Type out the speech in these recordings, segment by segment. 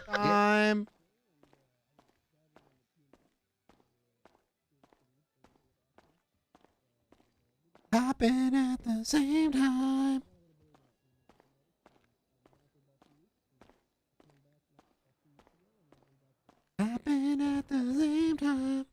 Time. Happen at the same time. Happen at the same time.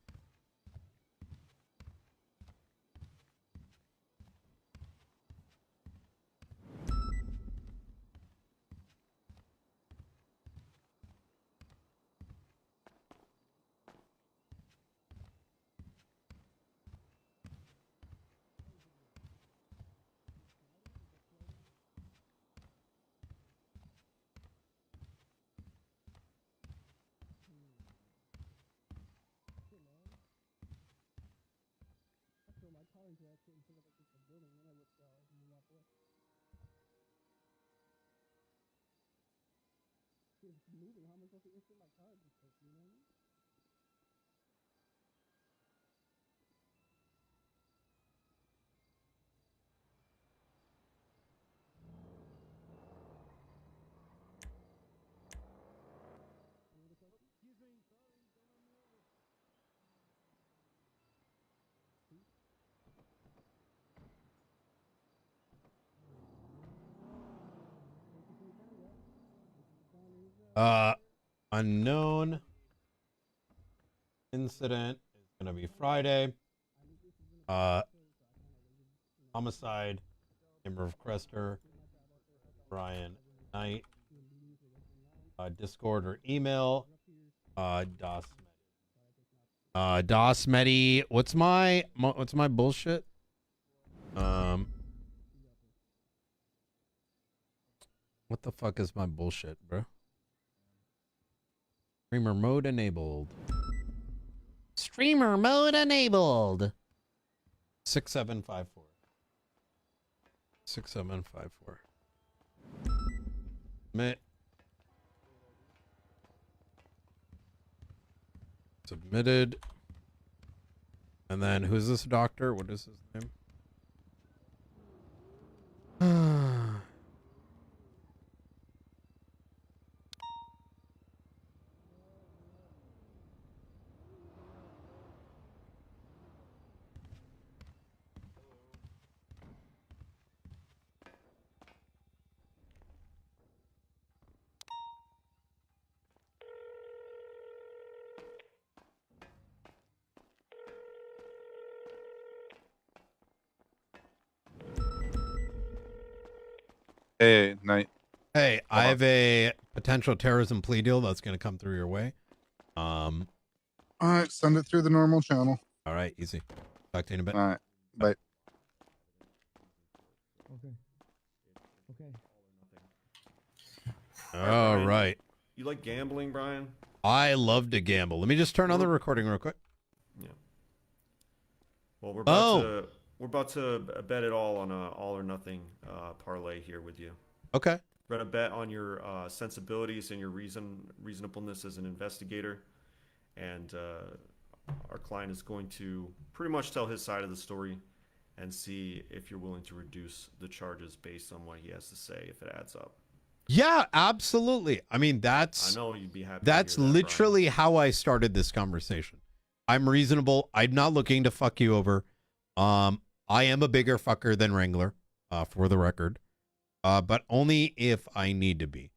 Unknown incident is gonna be Friday. Homicide, Chamber of Crester, Brian Knight. Discord or email. DOS Medi. What's my bullshit? What the fuck is my bullshit, bro? Streamer mode enabled. Streamer mode enabled. 6754. 6754. Submit. Submitted. And then who's this doctor? What is his name? Hey, Knight. Hey, I have a potential terrorism plea deal that's going to come through your way. All right, send it through the normal channel. All right, easy. Talk to you in a bit. All right, bye. Okay. All right. You like gambling, Brian? I love to gamble. Let me just turn on the recording real quick. Yeah. Well, we're about to bet it all on a all or nothing parlay here with you. Okay. We're gonna bet on your sensibilities and your reasonableness as an investigator, and our client is going to pretty much tell his side of the story and see if you're willing to reduce the charges based on what he has to say, if it adds up. Yeah, absolutely. I mean, I know you'd be happy. That's literally how I started this conversation. I'm reasonable. I'm not looking to fuck you over. I am a bigger fucker than Wrangler, for the record. But only if I need to be.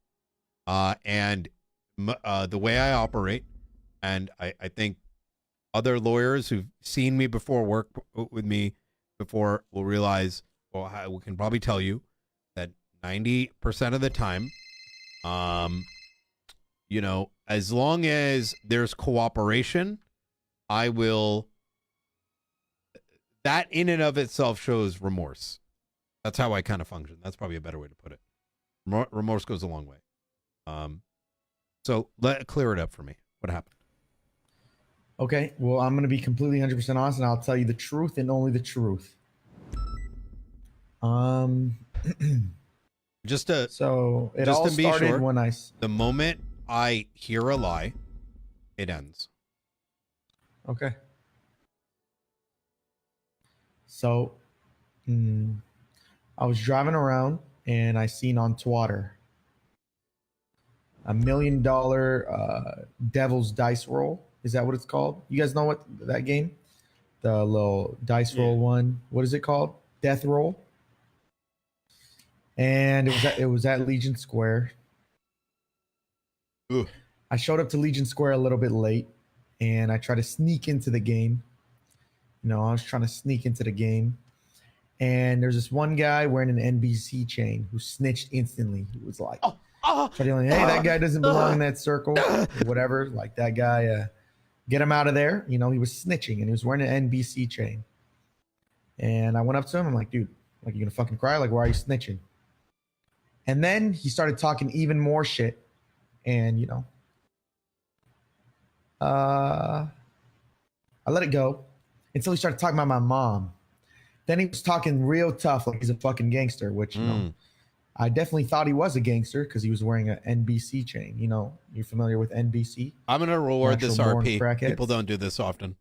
And the way I operate, and I think other lawyers who've seen me before, work with me before, will realize, well, we can probably tell you that 90% of the time, you know, as long as there's cooperation, I will. That in and of itself shows remorse. That's how I kind of function. That's probably a better way to put it. Remorse goes a long way. So clear it up for me. What happened? Okay, well, I'm going to be completely 100% honest, and I'll tell you the truth and only the truth. So it all started when the moment I hear a lie, it ends. Okay. So, I was driving around and I seen on Twitter. $1 million devil's dice roll. Is that what it's called? You guys know what that game? The little dice roll one. What is it called? Death roll. And it was at Legion Square. Ooh. I showed up to Legion Square a little bit late, and I tried to sneak into the game. You know, I was trying to sneak into the game, and there's this one guy wearing an NBC chain who snitched instantly. He was like, hey, that guy doesn't belong in that circle, whatever. Like that guy, get him out of there. You know, he was snitching, and he was wearing an NBC chain. And I went up to him. I'm like, dude, like, you gonna fucking cry? Like, why are you snitching? And then he started talking even more shit, and you know, I let it go until he started talking about my mom. Then he was talking real tough, like he's a fucking gangster, which, you know, I definitely thought he was a gangster because he was wearing an NBC chain. You know, you're familiar with NBC? I'm going to reward this Natural Born RP. Crackheads. People don't do this often.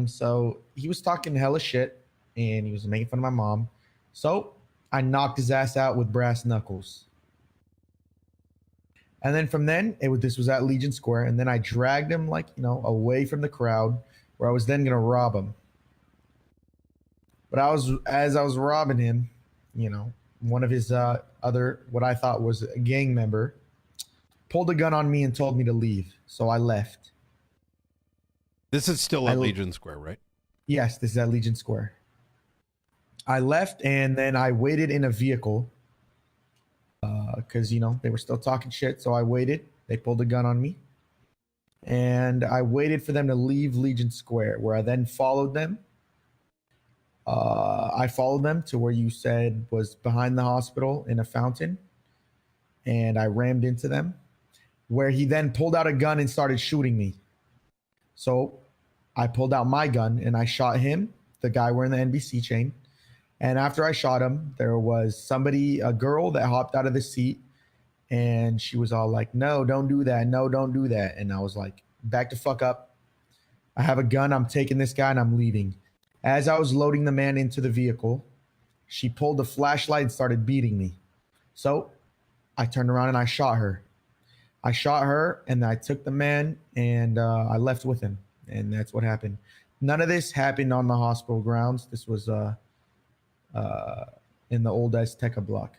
So he was talking hella shit and he was making fun of my mom. So I knocked his ass out with brass knuckles. And then from then, this was at Legion Square. And then I dragged him, like, you know, away from the crowd where I was then going to rob him. But as I was robbing him, you know, one of his other, what I thought was a gang member, pulled a gun on me and told me to leave. So I left. This is still at Legion Square, right? Yes, this is at Legion Square. I left and then I waited in a vehicle because, you know, they were still talking shit. So I waited. They pulled a gun on me. And I waited for them to leave Legion Square, where I then followed them. I followed them to where you said was behind the hospital in a fountain. And I rammed into them, where he then pulled out a gun and started shooting me. So I pulled out my gun and I shot him, the guy wearing the NBC chain. And after I shot him, there was a girl that hopped out of the seat and she was all like, no, don't do that. No, don't do that. And I was like, back the fuck up. I have a gun. I'm taking this guy and I'm leaving. As I was loading the man into the vehicle, she pulled the flashlight and started beating me. So I turned around and I shot her. I shot her and I took the man and I left with him. And that's what happened. None of this happened on the hospital grounds. This was in the old Azteca block.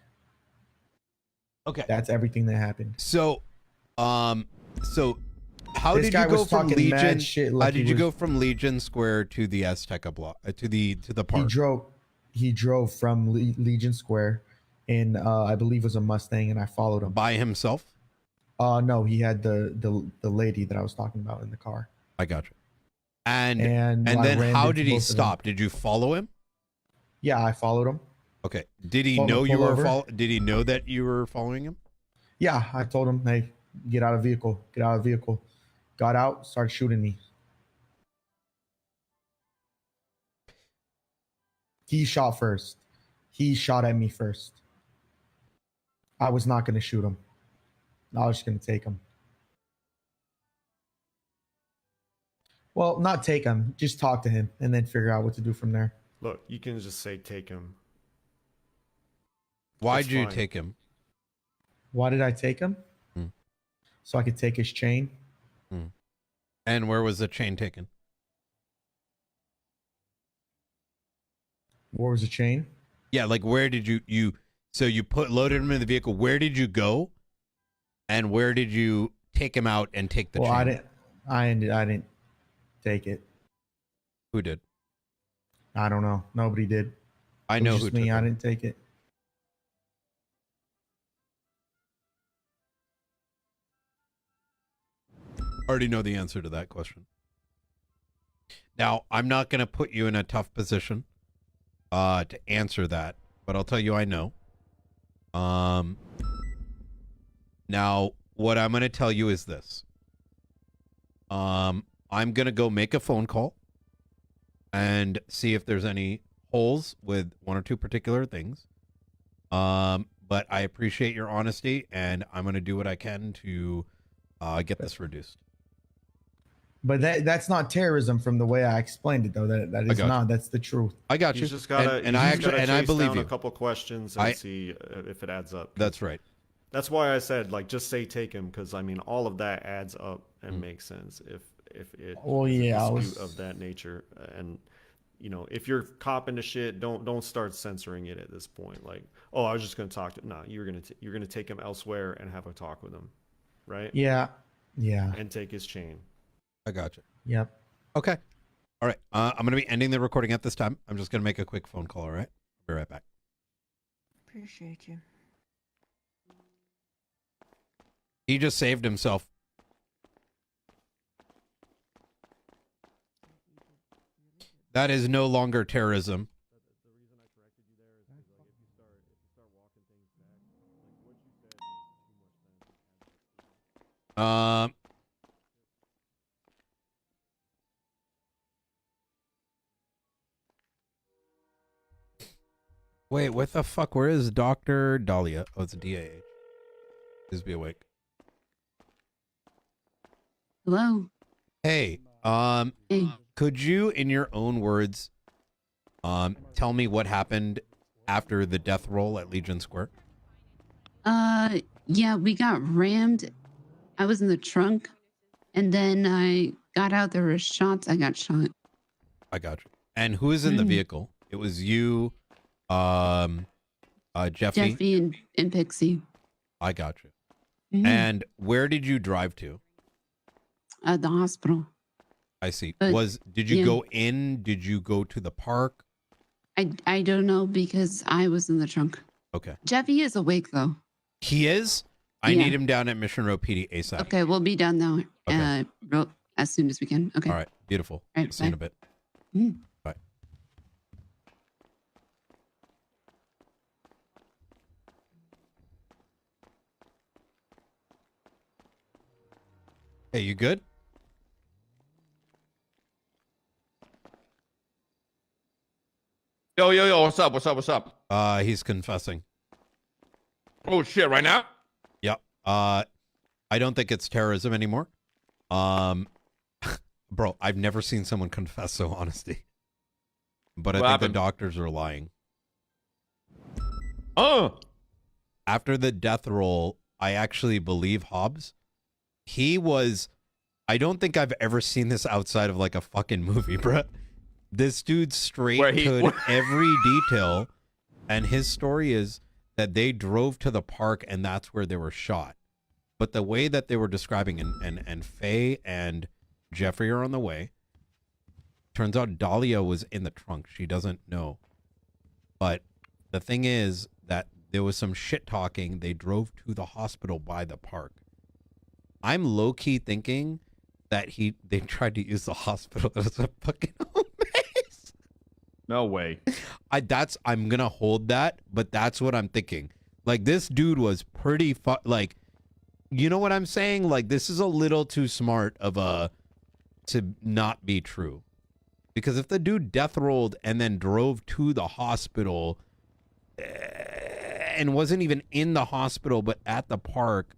Okay. That's everything that happened. So how This did guy you go was from talking Legion? mad shit How like did he you was- go from Legion Square to the Azteca block to the park? He drove from Legion Square in I believe it was a Mustang, and I followed him. By himself? No, he had the lady that I was talking about in the car. I got you. And I then rammed how into did he both of them. stop? Did you follow him? Yeah, I followed him. Okay. Did he Told him know to you pull were over. Did he know that you were following him? Yeah, I told him, hey, get out of the vehicle. Get out of the vehicle. Got out, started shooting me. He shot first. He shot at me first. I was not going to shoot him. I was just going to take him. Well, not take him. Just talk to him and then figure out what to do from there. Look, you can just say take him. Why'd That's you fine. take him? Why did I take him? Hmm. So I could take his chain. And where was the chain taken? Where was the chain? Yeah, like where did you so you loaded him in the vehicle. Where did you go? And where did you take him out and take the Well, chain? I didn't take it. Who did? I don't know. Nobody did. I It know was who just took me. I it. didn't take it. I already know the answer to that question. Now, I'm not going to put you in a tough position to answer that, but I'll tell you I know. Now, what I'm going to tell you is this. I'm going to go make a phone call and see if there's any holes with one or two particular things. But I appreciate your honesty, and I'm going to do what I can to get this reduced. But that's not terrorism from the way I explained it, though. That is got not. That's the truth. I got you. You just gotta, and I actually gotta and I chase believe down you. a couple questions and see if it adds up. That's right. That's why I said, like, just say take him, because I mean, all of that adds up and makes sense if it Oh, is yeah, I a dispute was- of that nature. And you know, if you're copping to shit, don't start censoring it at this point. Like, oh, I was just gonna talk to. No, you're gonna take him elsewhere and have a talk with him, right? Yeah. Yeah. And take his chain. I got you. Yep. Okay. All right. I'm going to be ending the recording at this time. I'm just going to make a quick phone call. All right. Be right back. Appreciate you. He just saved himself. That is no longer terrorism. The reason I corrected you there is because, like, if you start walking things back, like what you said makes too much sense. Wait, what the fuck? Where is Dr. Dahlia? Oh, it's a DAH. Please be awake. Hello. Hey, Hey. could you, in your own words, tell me what happened after the death roll at Legion Square? Yeah, we got rammed. I was in the trunk, and then I got out. There were shots. I got shot. I got you. And who is in the vehicle? It was you, Jeffy. Jeffy and Pixie. I got you. Mhm. And where did you drive to? At the hospital. I see. Uh, Did you yeah. go in? Did you go to the park? I don't know because I was in the trunk. Okay. Jeffy is awake though. He is? I Yeah. need him down at Mission Road PD ASAP. Okay, we'll be done now. Okay. As soon as we can. Okay. All right. Beautiful. All right, See you in a bye. bit. Mhm. Bye. Hey, you good? Yo, what's up? He's confessing. Oh shit, right now? Yep. I don't think it's terrorism anymore. Bro, I've never seen someone confess so honestly. But I What think happened? the doctors are lying. Oh, After the death roll, I actually believe Hobbs. I don't think I've ever seen this outside of like a fucking movie, bruh. This dude straight could every detail, and his story is that they drove to the park and that's where they were shot. But the way that they were describing, and Faye and Jeffrey are on the way. Turns out Dahlia was in the trunk. She doesn't know. But the thing is that there was some shit talking. They drove to the hospital by the park. I'm low-key thinking that they tried to use the hospital as a fucking home base. no way. I'm gonna hold that, but that's what I'm thinking. Like, this dude was pretty like, you know what I'm saying? Like, this is a little too smart to not be true. Because if the dude death rolled and then drove to the hospital and wasn't even in the hospital but at the park.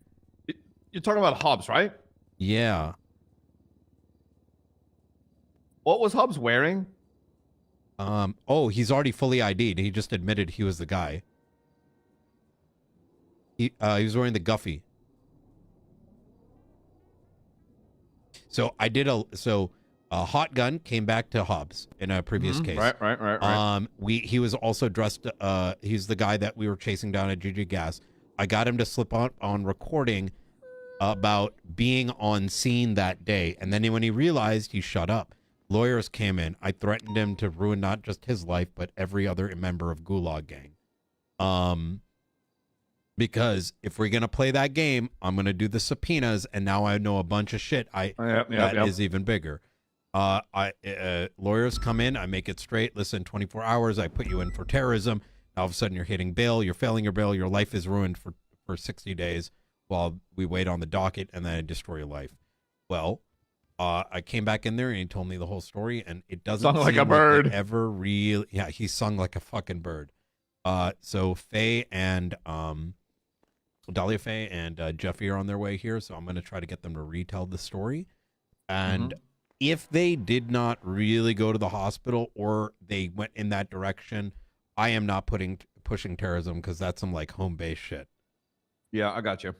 You're talking about Hobbs, right? Yeah. What was Hobbs wearing? Oh, he's already fully ID'd. He just admitted he was the guy. He was wearing the Guffy. So Hot Gun came back to Hobbs in a previous case. Right. He was also dressed. He's the guy that we were chasing down at GG Gas. I got him to slip on recording about being on scene that day, and then when he realized, he shut up. Lawyers came in. I threatened him to ruin not just his life but every other member of Gulag Gang. Because if we're gonna play that game, I'm gonna do the subpoenas, and now I know a bunch of shit. That is even bigger. Lawyers come in, I make it straight. Listen, 24 hours, I put you in for terrorism. All of a sudden, you're hitting bail. You're failing your bail. Your life is ruined for 60 days while we wait on the docket, and then I destroy your life. Well, I came back in there, and he told me the whole story, and it doesn't Sung like seem a bird. it ever really. Yeah, he sung like a fucking bird. So Faye and Dahlia Faye and Jeffy are on their way here, so I'm going to try to get them to retell the story. And if they did not really go to the hospital or they went in that direction, I am not pushing terrorism because that's some like home base shit. Yeah, I got you.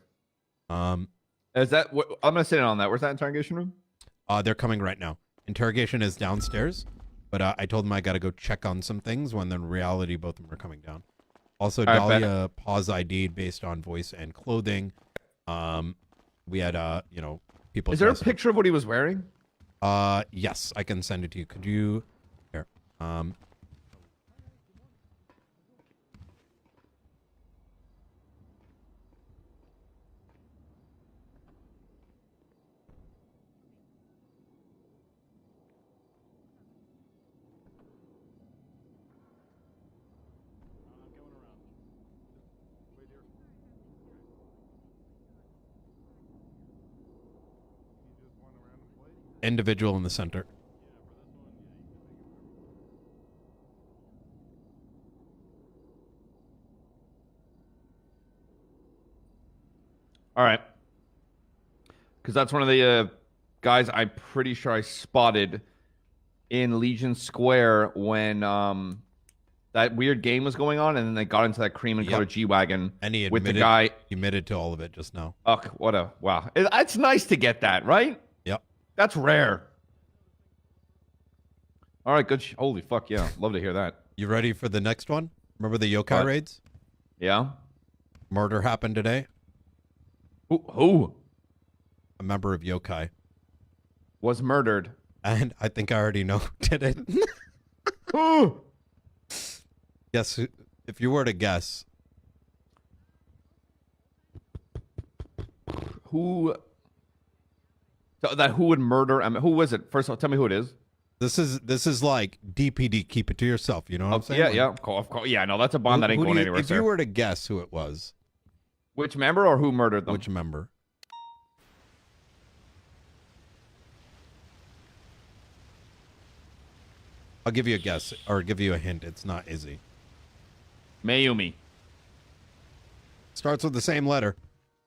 Um, Is that what I'm gonna sit in on that? Where's that interrogation room? they're coming right now. Interrogation is downstairs, but I told them I got to go check on some things when in reality both of them are coming down. Also, All right, Dahlia pause ID'd based on voice and clothing. We had people. Is there a dressed up. picture of what he was wearing? Yes, I can send it to you. Could you? Here. Individual in the center. All right. Because that's one of the guys I'm pretty sure I spotted in Legion Square when that weird game was going on, and then they got into that cream and colored G-Wagon And he with the admitted, guy. He admitted to all of it just now. Oh, what a wow! It's nice to get that, right? Yep. That's rare. All right, good. Holy fuck, yeah. Love to hear that. You ready for the next one? Remember the yokai raids? Yeah? Murder happened today. Who? A member of yokai. Was murdered. And I think I already know who did it. Who? Guess if you were to guess. Who? So that who would murder? I mean, who was it? First of all, tell me who it is. This is like DPD. Keep it to yourself. You know what I'm saying? Yeah, Like, yeah, of course. Yeah, no, that's a bond that ain't who do going you- anywhere. If Sir. you were to guess who it was, Which member or who murdered them? which member? I'll give you a guess or give you a hint. It's not Izzy. Mayumi. Starts with the same letter.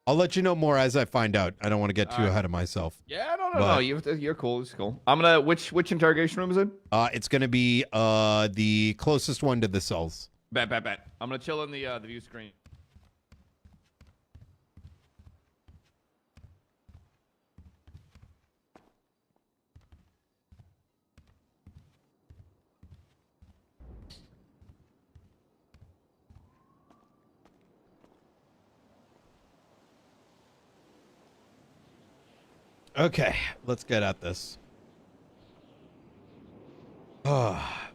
I'll let you know more as I find out. I don't want to get too ahead of myself. Yeah, no. But- You're cool. It's cool. I'm gonna. Which interrogation room is it? It's gonna be the closest one to the cells. Bet. I'm gonna chill in the view screen. Okay, let's get at this. Ah.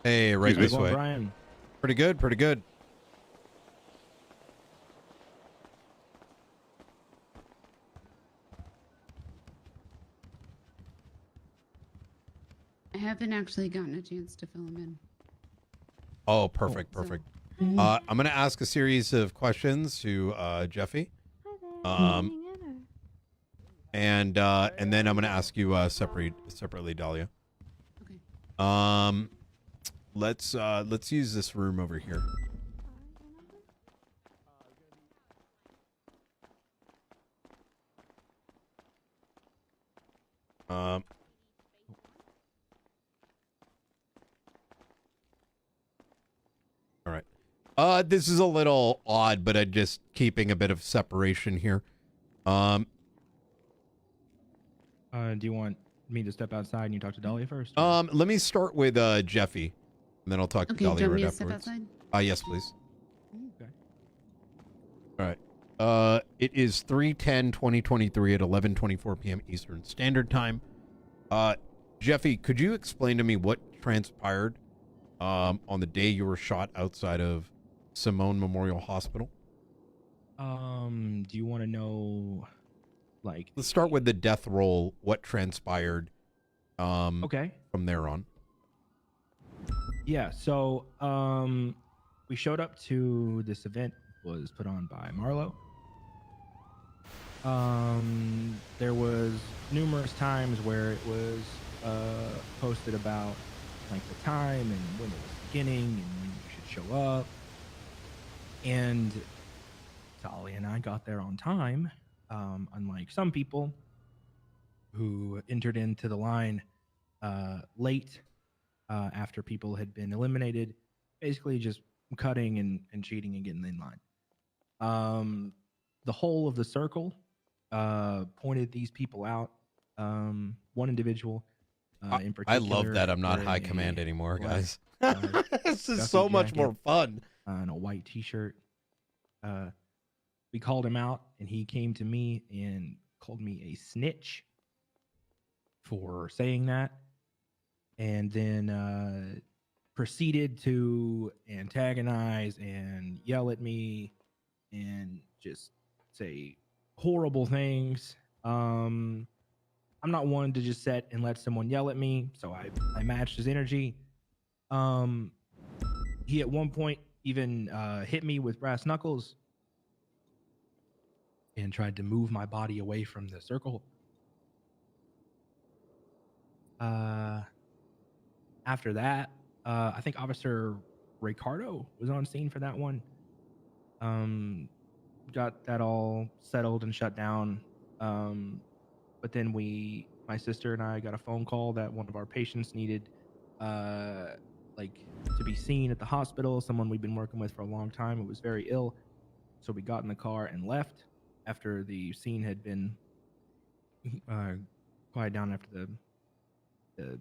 Hey, right this way. Brian. Pretty good, pretty good. I haven't actually gotten a chance to fill them in. Oh, perfect, So- perfect. I'm gonna ask a series of questions to Jeffy. And then I'm gonna ask you separately, Dahlia. Okay. Let's use this room over here. All right. This is a little odd, but I'm just keeping a bit of separation here. Do you want me to step outside and you talk to Dahlia first? Let me start with Jeffy, and then I'll talk to Okay, do Dahlia you want right me to step afterwards. outside? Yes, please. Okay. All right. It is 3/10/2023 at 11:24 p.m. Eastern Standard Time. Jeffy, could you explain to me what transpired on the day you were shot outside of Simone Memorial Hospital? Do you want to know, like? Let's start with the death roll. What transpired? Okay. From there on. Yeah. So, we showed up to this event was put on by Marlo. There was numerous times where it was posted about like the time and when it was beginning and when you should show up. And Talia and I got there on time, unlike some people who entered into the line late after people had been eliminated, basically just cutting and cheating and getting in line. The whole of the circle pointed these people out. One individual in I particular. love that I'm not wearing high command a anymore, black, guys. This is Duffy so much jacket. more fun. And a white t-shirt. We called him out and he came to me and called me a snitch for saying that, and then proceeded to antagonize and yell at me and just say horrible things. I'm not one to just sit and let someone yell at me, so I matched his energy. He at one point even hit me with brass knuckles and tried to move my body away from the circle. After that, I think Officer Ricardo was on scene for that one. Got that all settled and shut down. But then my sister and I got a phone call that one of our patients needed to be seen at the hospital, someone we've been working with for a long time who was very ill. So we got in the car and left after the scene had been quiet down after the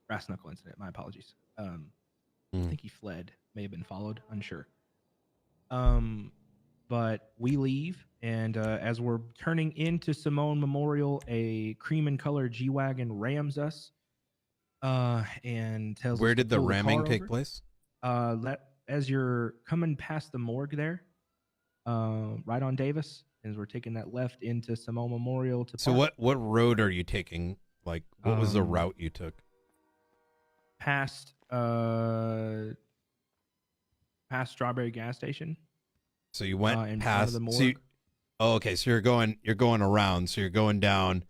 brass knuckle incident. My apologies. I think he fled, may have been followed, unsure. But we leave, and as we're turning into Simone Memorial, a cream and color G-Wagon rams us and tells Where us to did the pull ramming car take over. place? As you're coming past the morgue there, right on Davis, as we're taking that left into Simone Memorial to So park. what road are you taking? Like, what was the Um, route you took? Past Strawberry gas station. So you went in front of past. the So you, morgue. oh, okay. So you're going around. So you're going down.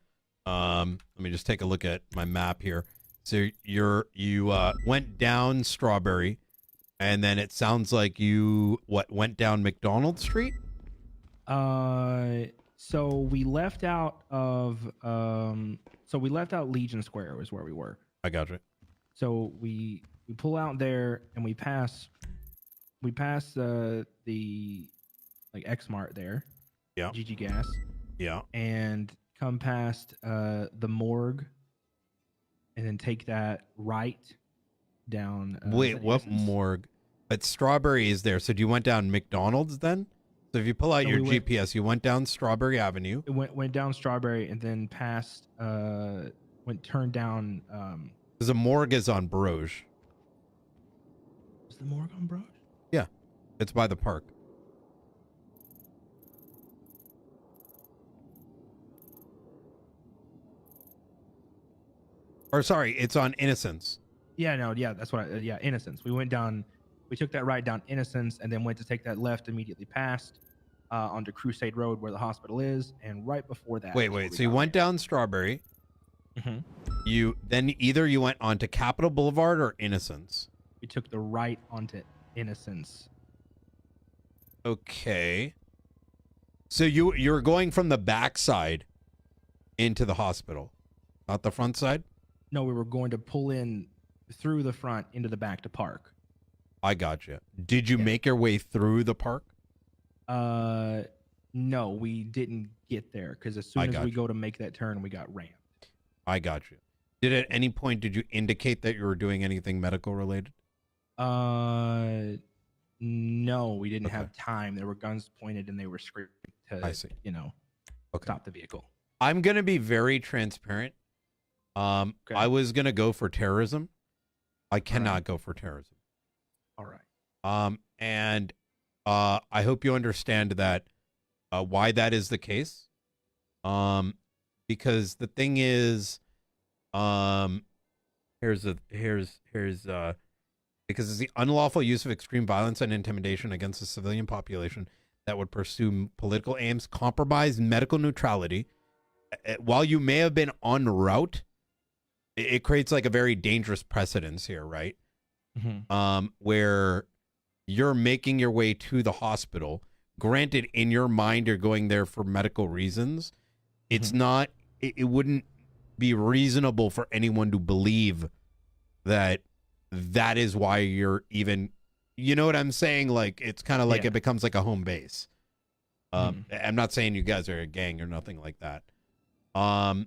Let me just take a look at my map here. So you went down Strawberry, and then it sounds like you went down McDonald Street. So we left out Legion Square was where we were. I got you. So we pull out there and we pass the like X Mart there. Yeah. GG Gas. Yeah. And come past the morgue and then take that right down. Wait, what Innocence? morgue? But Strawberry is there. So do you went down McDonald's then? So if you pull out So your we went- GPS, you went down Strawberry Avenue. It went down Strawberry and then past turned down. Because the morgue is on Broge. Is the morgue on Broad? Yeah, it's by the park. Or sorry, it's on Innocence. Yeah, no, yeah, that's what. Innocence. We went down. We took that right down Innocence, and then went to take that left immediately past onto Crusade Road where the hospital is, and right before that. Wait. So you went down Strawberry. Mm-hmm. You then either you went onto Capitol Boulevard or Innocence. We took the right onto Innocence. Okay. So you're going from the backside into the hospital, not the front side? No, we were going to pull in through the front into the back to park. I gotcha. Did you Yeah. make your way through the park? No, we didn't get there because as soon as we go to make that turn, we got rammed. I got you. Did at any point did you indicate that you were doing anything medical related? No, we didn't Okay. have time. There were guns pointed and they were screaming to, I see. Okay. stop the vehicle. I'm gonna be very transparent. Okay. I was gonna go for terrorism. I cannot right. go for terrorism. All right. And I hope you understand that why that is the case. Because the thing is, because it's the unlawful use of extreme violence and intimidation against the civilian population that would pursue political aims, compromise medical neutrality. While you may have been en route, it creates like a very dangerous precedence here, right? Where you're making your way to the hospital. Granted, in your mind, you're going there for medical reasons. It's not, it wouldn't be reasonable for anyone to believe that that is why you're even, you know what I'm saying? Like, it's kind of like it becomes like a home base. I'm not saying you guys are a gang or nothing like that. No,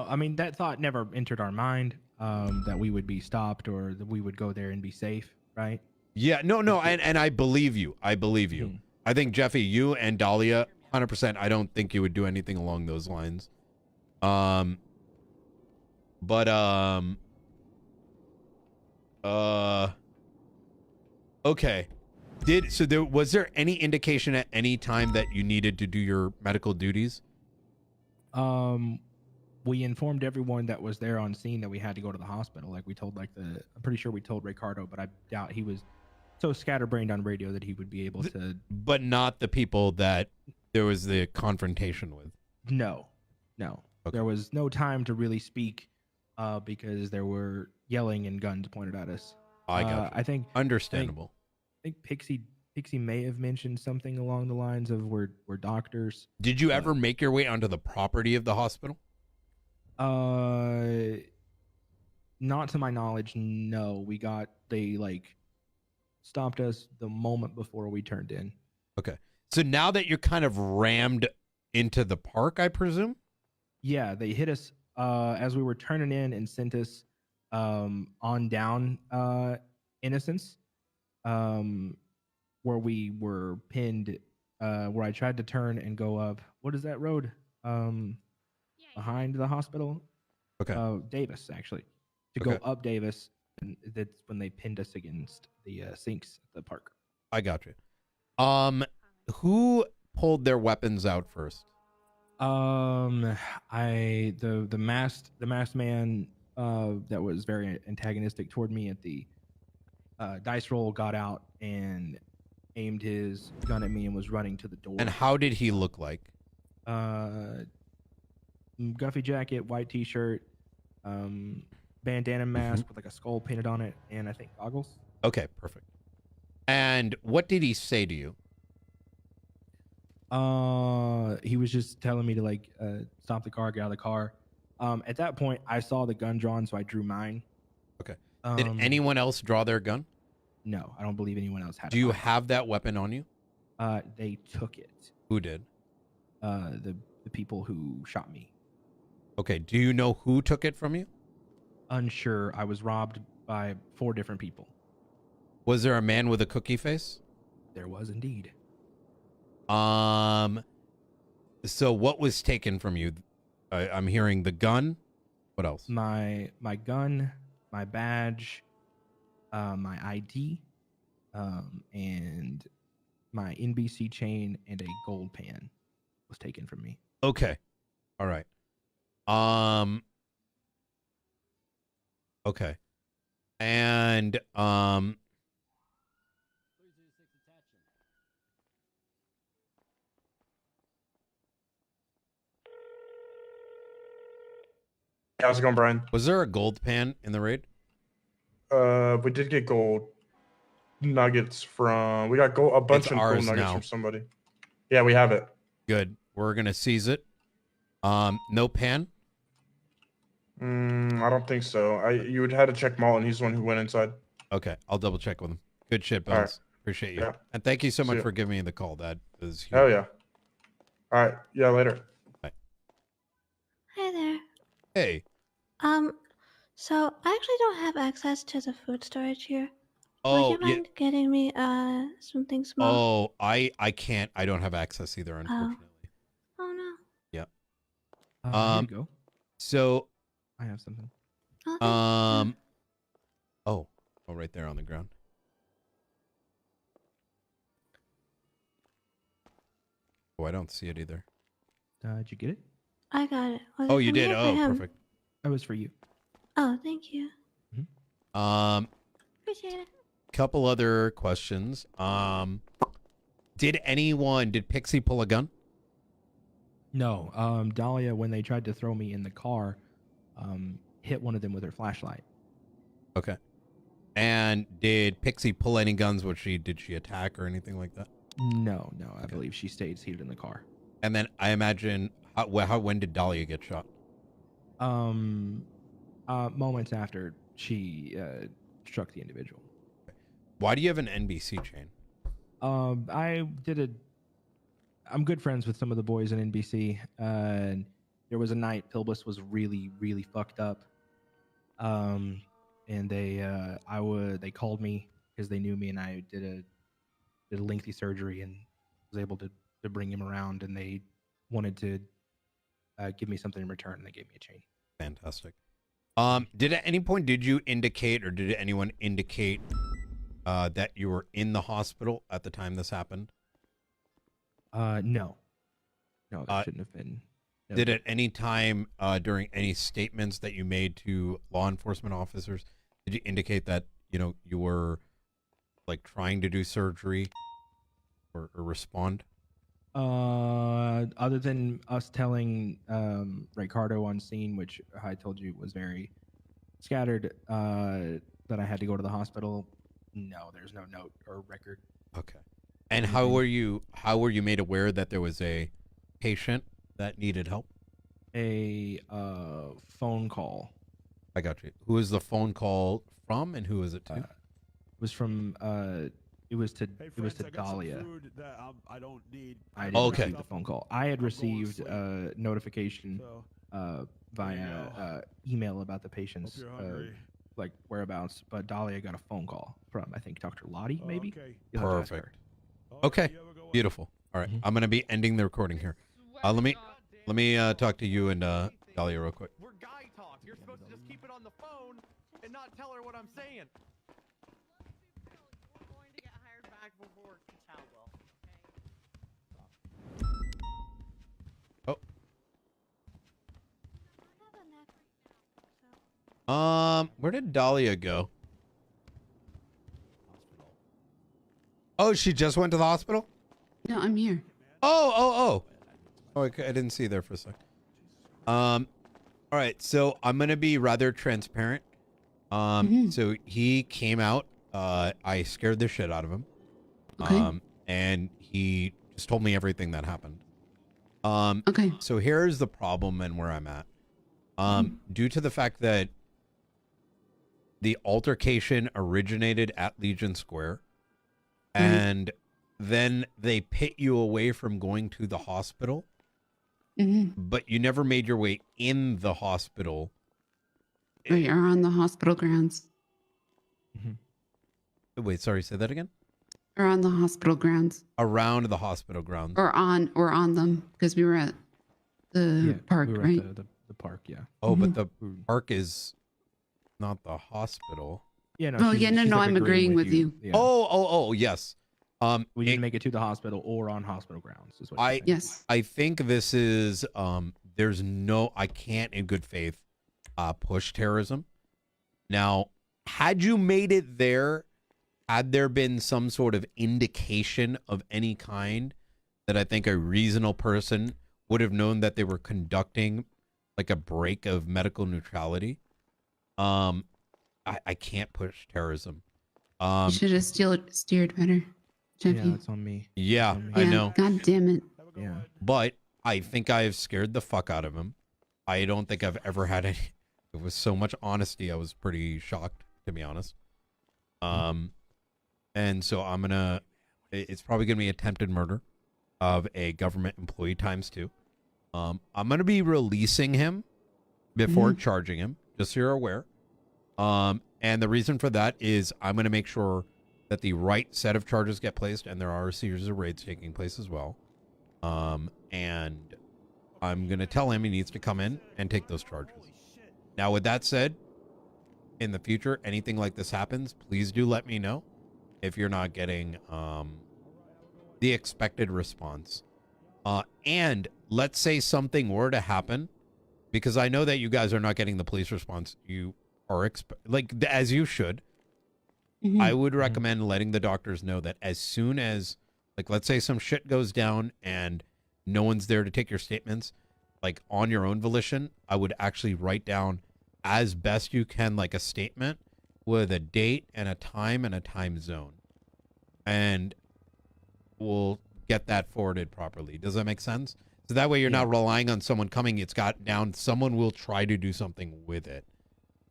I mean, that thought never entered our mind, that we would be stopped or that we would go there and be safe, right? Yeah, no, and I believe you. I believe you. I think, Jeffy, you and Dahlia, 100%, I don't think you would do anything along those lines. Okay. Was there any indication at any time that you needed to do your medical duties? We informed everyone that was there on scene that we had to go to the hospital. Like we told, I'm pretty sure we told Ricardo, but I doubt he was so scatterbrained on radio that he would be able to. But not the people that there was the confrontation with. No. Okay. There was no time to really speak, because there were yelling and guns pointed at us. I got you. I think understandable. I think Pixie may have mentioned something along the lines of we're doctors. Did you ever make your way onto the property of the hospital? Not to my knowledge, no. They stopped us the moment before we turned in. Okay. So now that you're kind of rammed into the park, I presume? Yeah, they hit us as we were turning in and sent us on down Innocence, where we were pinned, where I tried to turn and go up. What is that road? Behind the hospital? Okay. Davis, actually. To go up Davis, and that's when they pinned us against the sinks at the park. I got you. Who pulled their weapons out first? The masked man that was very antagonistic toward me at the dice roll got out and aimed his gun at me and was running to the door. And how did he look like? Guffy jacket, white t-shirt, bandana mask with like a skull painted on it, and I think goggles. Okay, perfect. And what did he say to you? He was just telling me to stop the car, get out of the car. At that point, I saw the gun drawn, so I drew mine. Okay. Did anyone else draw their gun? No, I don't believe anyone else had. Do you have that weapon on you? They took it. Who did? The people who shot me. Okay. Do you know who took it from you? Unsure. I was robbed by 4 different people. Was there a man with a cookie face? There was indeed. So what was taken from you? I'm hearing the gun. What else? My gun, my badge, my ID, and my NBC chain and a gold pan was taken from me. Okay. All right. Okay. And How's it going, Brian? was there a gold pan in the raid? We did get gold nuggets from. We got a bunch It's of ours gold nuggets now. from somebody. Yeah, we have it. Good. We're gonna seize it. No pan. I don't think so. You would have to check Malton. He's the one who went inside. Okay, I'll double check with him. Good shit, Bones. All right. Appreciate you. Yeah. And thank you so See much ya. for giving me the call. That is huge. Oh yeah. All right. Yeah. Later. Hi there. Hey. So I actually don't have access to the food storage here. Oh, Would you mind getting me something small? Oh, I can't. I don't have access either, unfortunately. Oh no. Yeah. Here you go. So, I have something. Oh, thank you. oh, right there on the ground. Oh, I don't see it either. Did you get it? I got it. Was Oh, it you for me did. or for Oh, him? perfect. That was for you. Oh, thank you. Appreciate it. Couple other questions. Did Pixie pull a gun? No. Dahlia, when they tried to throw me in the car, hit one of them with her flashlight. Okay. And did Pixie pull any guns? Did she attack or anything like that? No. I Okay. believe she stayed seated in the car. And then I imagine, when did Dahlia get shot? Moments after she struck the individual. Why do you have an NBC chain? I'm good friends with some of the boys in NBC. And there was a night Pilbus was really, really fucked up. And they called me because they knew me, and I did a lengthy surgery and was able to bring him around, and they wanted to give me something in return, and they gave me a chain. Fantastic. Did at any point did you indicate, or did anyone indicate that you were in the hospital at the time this happened? No, that shouldn't have been. No. Did at any time during any statements that you made to law enforcement officers, did you indicate that you were like trying to do surgery or respond? Other than us telling Ricardo on scene, which I told you was very scattered, that I had to go to the hospital. No, there's no note or record. Okay. And how were you made aware that there was a patient that needed help? A phone call. I got you. Who is the phone call from, and who is it to? It was from it was to Dahlia. I don't need. I didn't receive the phone call. I had received a notification via email about the patient's like whereabouts, but Dahlia got a phone call from, I think, Dr. Lottie, maybe. Okay. You'll have to ask her. Perfect. Okay. Beautiful. All right. I'm gonna be ending the recording here. Let me talk to you and Dahlia real quick. We're guy talk. You're supposed to just keep it on the phone and not tell her what I'm saying. We're going to get hired back before Cal will. Oh. I have a neck right now, so. Where did Dahlia go? Oh, she just went to the hospital? No, I'm here. Oh, I didn't see there for a sec. All right, so I'm gonna be rather transparent. So he came out. I scared the shit out of him. Okay. And he just told me everything that happened. Okay. So here's the problem and where I'm at. Due to the fact that the altercation originated at Legion Square, and then they pit you away from going to the hospital, but you never made your way in the hospital. Right, or on the hospital grounds. Wait, sorry, say that again? Or on the hospital grounds. Around the hospital grounds. Or on them, because we were at the park, we were right? At the park, yeah. Oh, but the park is not the hospital. Yeah, no. Oh, yeah, no, I'm agreeing with you. Yeah. Oh, yes. We didn't make it to the hospital or on hospital grounds. Is what you're saying. Yes. I think this is I can't in good faith push terrorism. Now, had you made it there, had there been some sort of indication of any kind that I think a reasonable person would have known that they were conducting like a break of medical neutrality, I can't push terrorism. You should have steered better, Jeffy. Yeah, that's on me. Yeah, on me. I know. God damn it. Yeah. But I think I've scared the fuck out of him. I don't think I've ever had any. It was so much honesty. I was pretty shocked, to be honest. And so it's probably gonna be attempted murder of a government employee ×2. I'm gonna be releasing him before charging him, just so you're aware. And the reason for that is I'm gonna make sure that the right set of charges get placed, and there are a series of raids taking place as well. And I'm gonna tell him he needs to come in and take those charges. Now, with that said, in the future, anything like this happens, please do let me know if you're not getting the expected response. And let's say something were to happen, because I know that you guys are not getting the police response you are as you should. I would recommend letting the doctors know that as soon as, like, let's say some shit goes down and no one's there to take your statements, like on your own volition, I would actually write down as best you can, like a statement with a date and a time zone. And we'll get that forwarded properly. Does that make sense? So that way you're not relying on someone coming, it's got down. Someone will try to do something with it.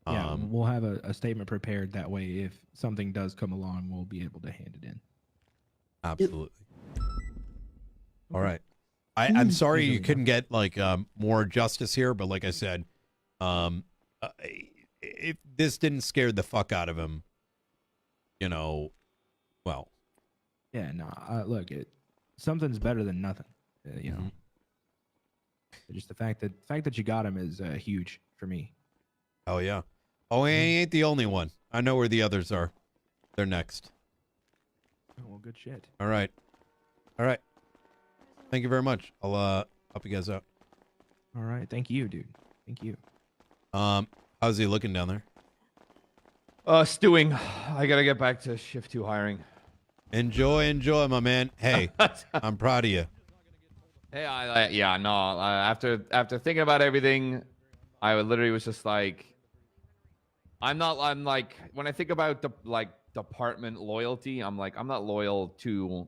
Yeah, we'll have a statement prepared. That way, if something does come along, we'll be able to hand it in. Absolutely. All right. I'm sorry you couldn't get like more justice here, but like I said, if this didn't scare the fuck out of him, well. Yeah, no. Look, something's better than nothing. Just the fact that you got him is huge for me. Oh yeah. Oh, he ain't the only one. I know where the others are. They're next. Oh, well, good shit. All right. Thank you very much. I'll help you guys out. All right. Thank you, dude. Thank you. How's he looking down there? Stewing. I gotta get back to shift 2 hiring. Enjoy, my man. Hey, I'm proud of you. Hey, after thinking about everything, I literally was just like, I'm like, when I think about department loyalty, I'm like, I'm not loyal to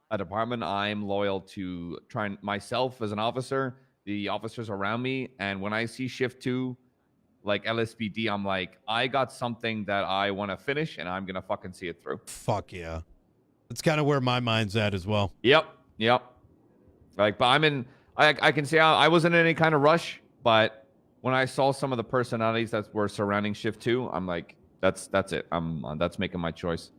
a department. I'm loyal to trying myself as an officer, the officers around me. And when I see shift 2, like LSPD, I'm like, I got something that I want to finish and I'm going to fucking see it through. Fuck yeah. That's kind of where my mind's at as well. Yep. Like, but I can say I wasn't in any kind of rush, but when I saw some of the personalities that were surrounding shift 2, I'm like, that's it. That's making my choice.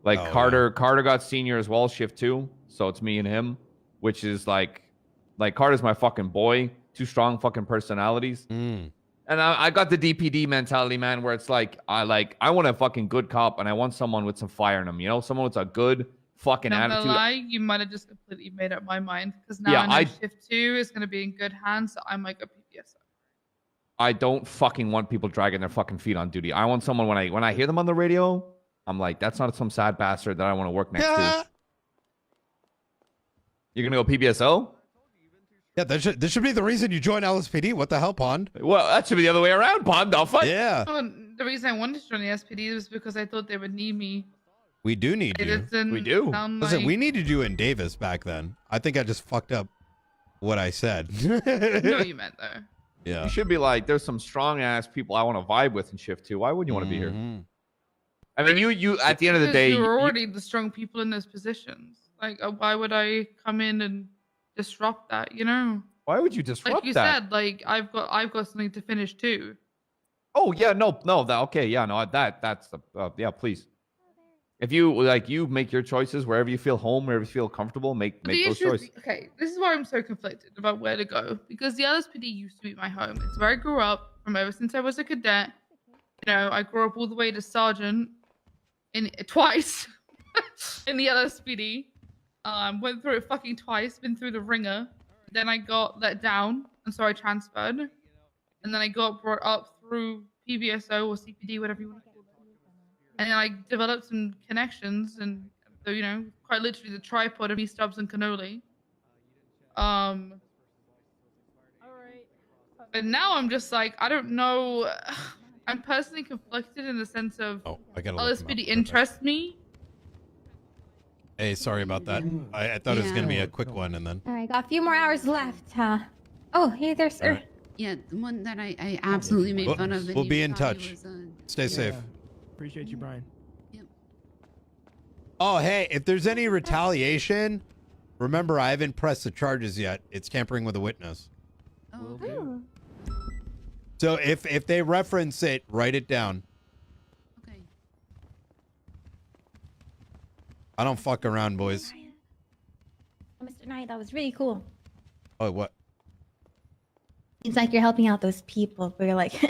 Like Carter got senior as well, shift 2. So it's me and him, which is like Carter's my fucking boy. 2 strong fucking personalities. And I got the DPD mentality, man, where it's like, I want a fucking good cop and I want someone with some fire in them, someone with a good fucking Not attitude. gonna lie, you might have just completely made up my mind, because now I know shift 2 is gonna be in good hands, so I might go PPSO. I don't fucking want people dragging their fucking feet on duty. I want someone when I hear them on the radio, I'm like, that's not some sad bastard that I want to work next to. You're gonna go PPSO? Yeah, this should be the reason you join LSPD. What the hell, Pond? Well, that should be the other way around, Pond. I'll fight. Yeah. Oh, the reason I wanted to join the SPD was because I thought they would need me. We do need you. We do. Listen, we needed you in Davis back then. I think I just fucked up what I said. I know what you meant, though. Yeah. You should be like, there's some strong ass people I want to vibe with in shift 2. Why wouldn't you want to be here? I mean, you at the end of the day, you're already the strong people in those positions. Like, why would I come in and disrupt that? Why would you disrupt that? Like you said, like I've got something to finish too. Oh yeah, no, okay, yeah, no, that's the yeah, please. If you make your choices wherever you feel home, wherever you feel comfortable, make those choices. Okay, this is why I'm so conflicted about where to go, because the LSPD used to be my home. It's where I grew up from ever since I was a cadet. I grew up all the way to sergeant twice in the LSPD. Went through it fucking twice, been through the ringer. Then I got let down, and so I transferred. And then I got brought up through PBSO or CPD, whatever you want to call it. And then I developed some connections, and quite literally the tripod of me, Stubbs, and Cannoli. Alright. But now I'm just like, I don't know. I'm personally conflicted in the sense of LSPD interests me. Hey, sorry about that. I thought it was going to be a quick one, and then... All right, got a few more hours left, huh? Oh, hey there, sir. Right. Yeah, the one that I absolutely made fun of. We'll be in touch. Stay safe. Appreciate you, Brian. Yep. Oh, hey, if there's any retaliation, remember, I haven't pressed the charges yet. It's tampering with a witness. Oh, okay. So if they reference it, write it down. Okay. I don't fuck around, boys. Oh, Mr. Knight, that was really cool. Oh, what? Seems like you're helping out those people, but you're like,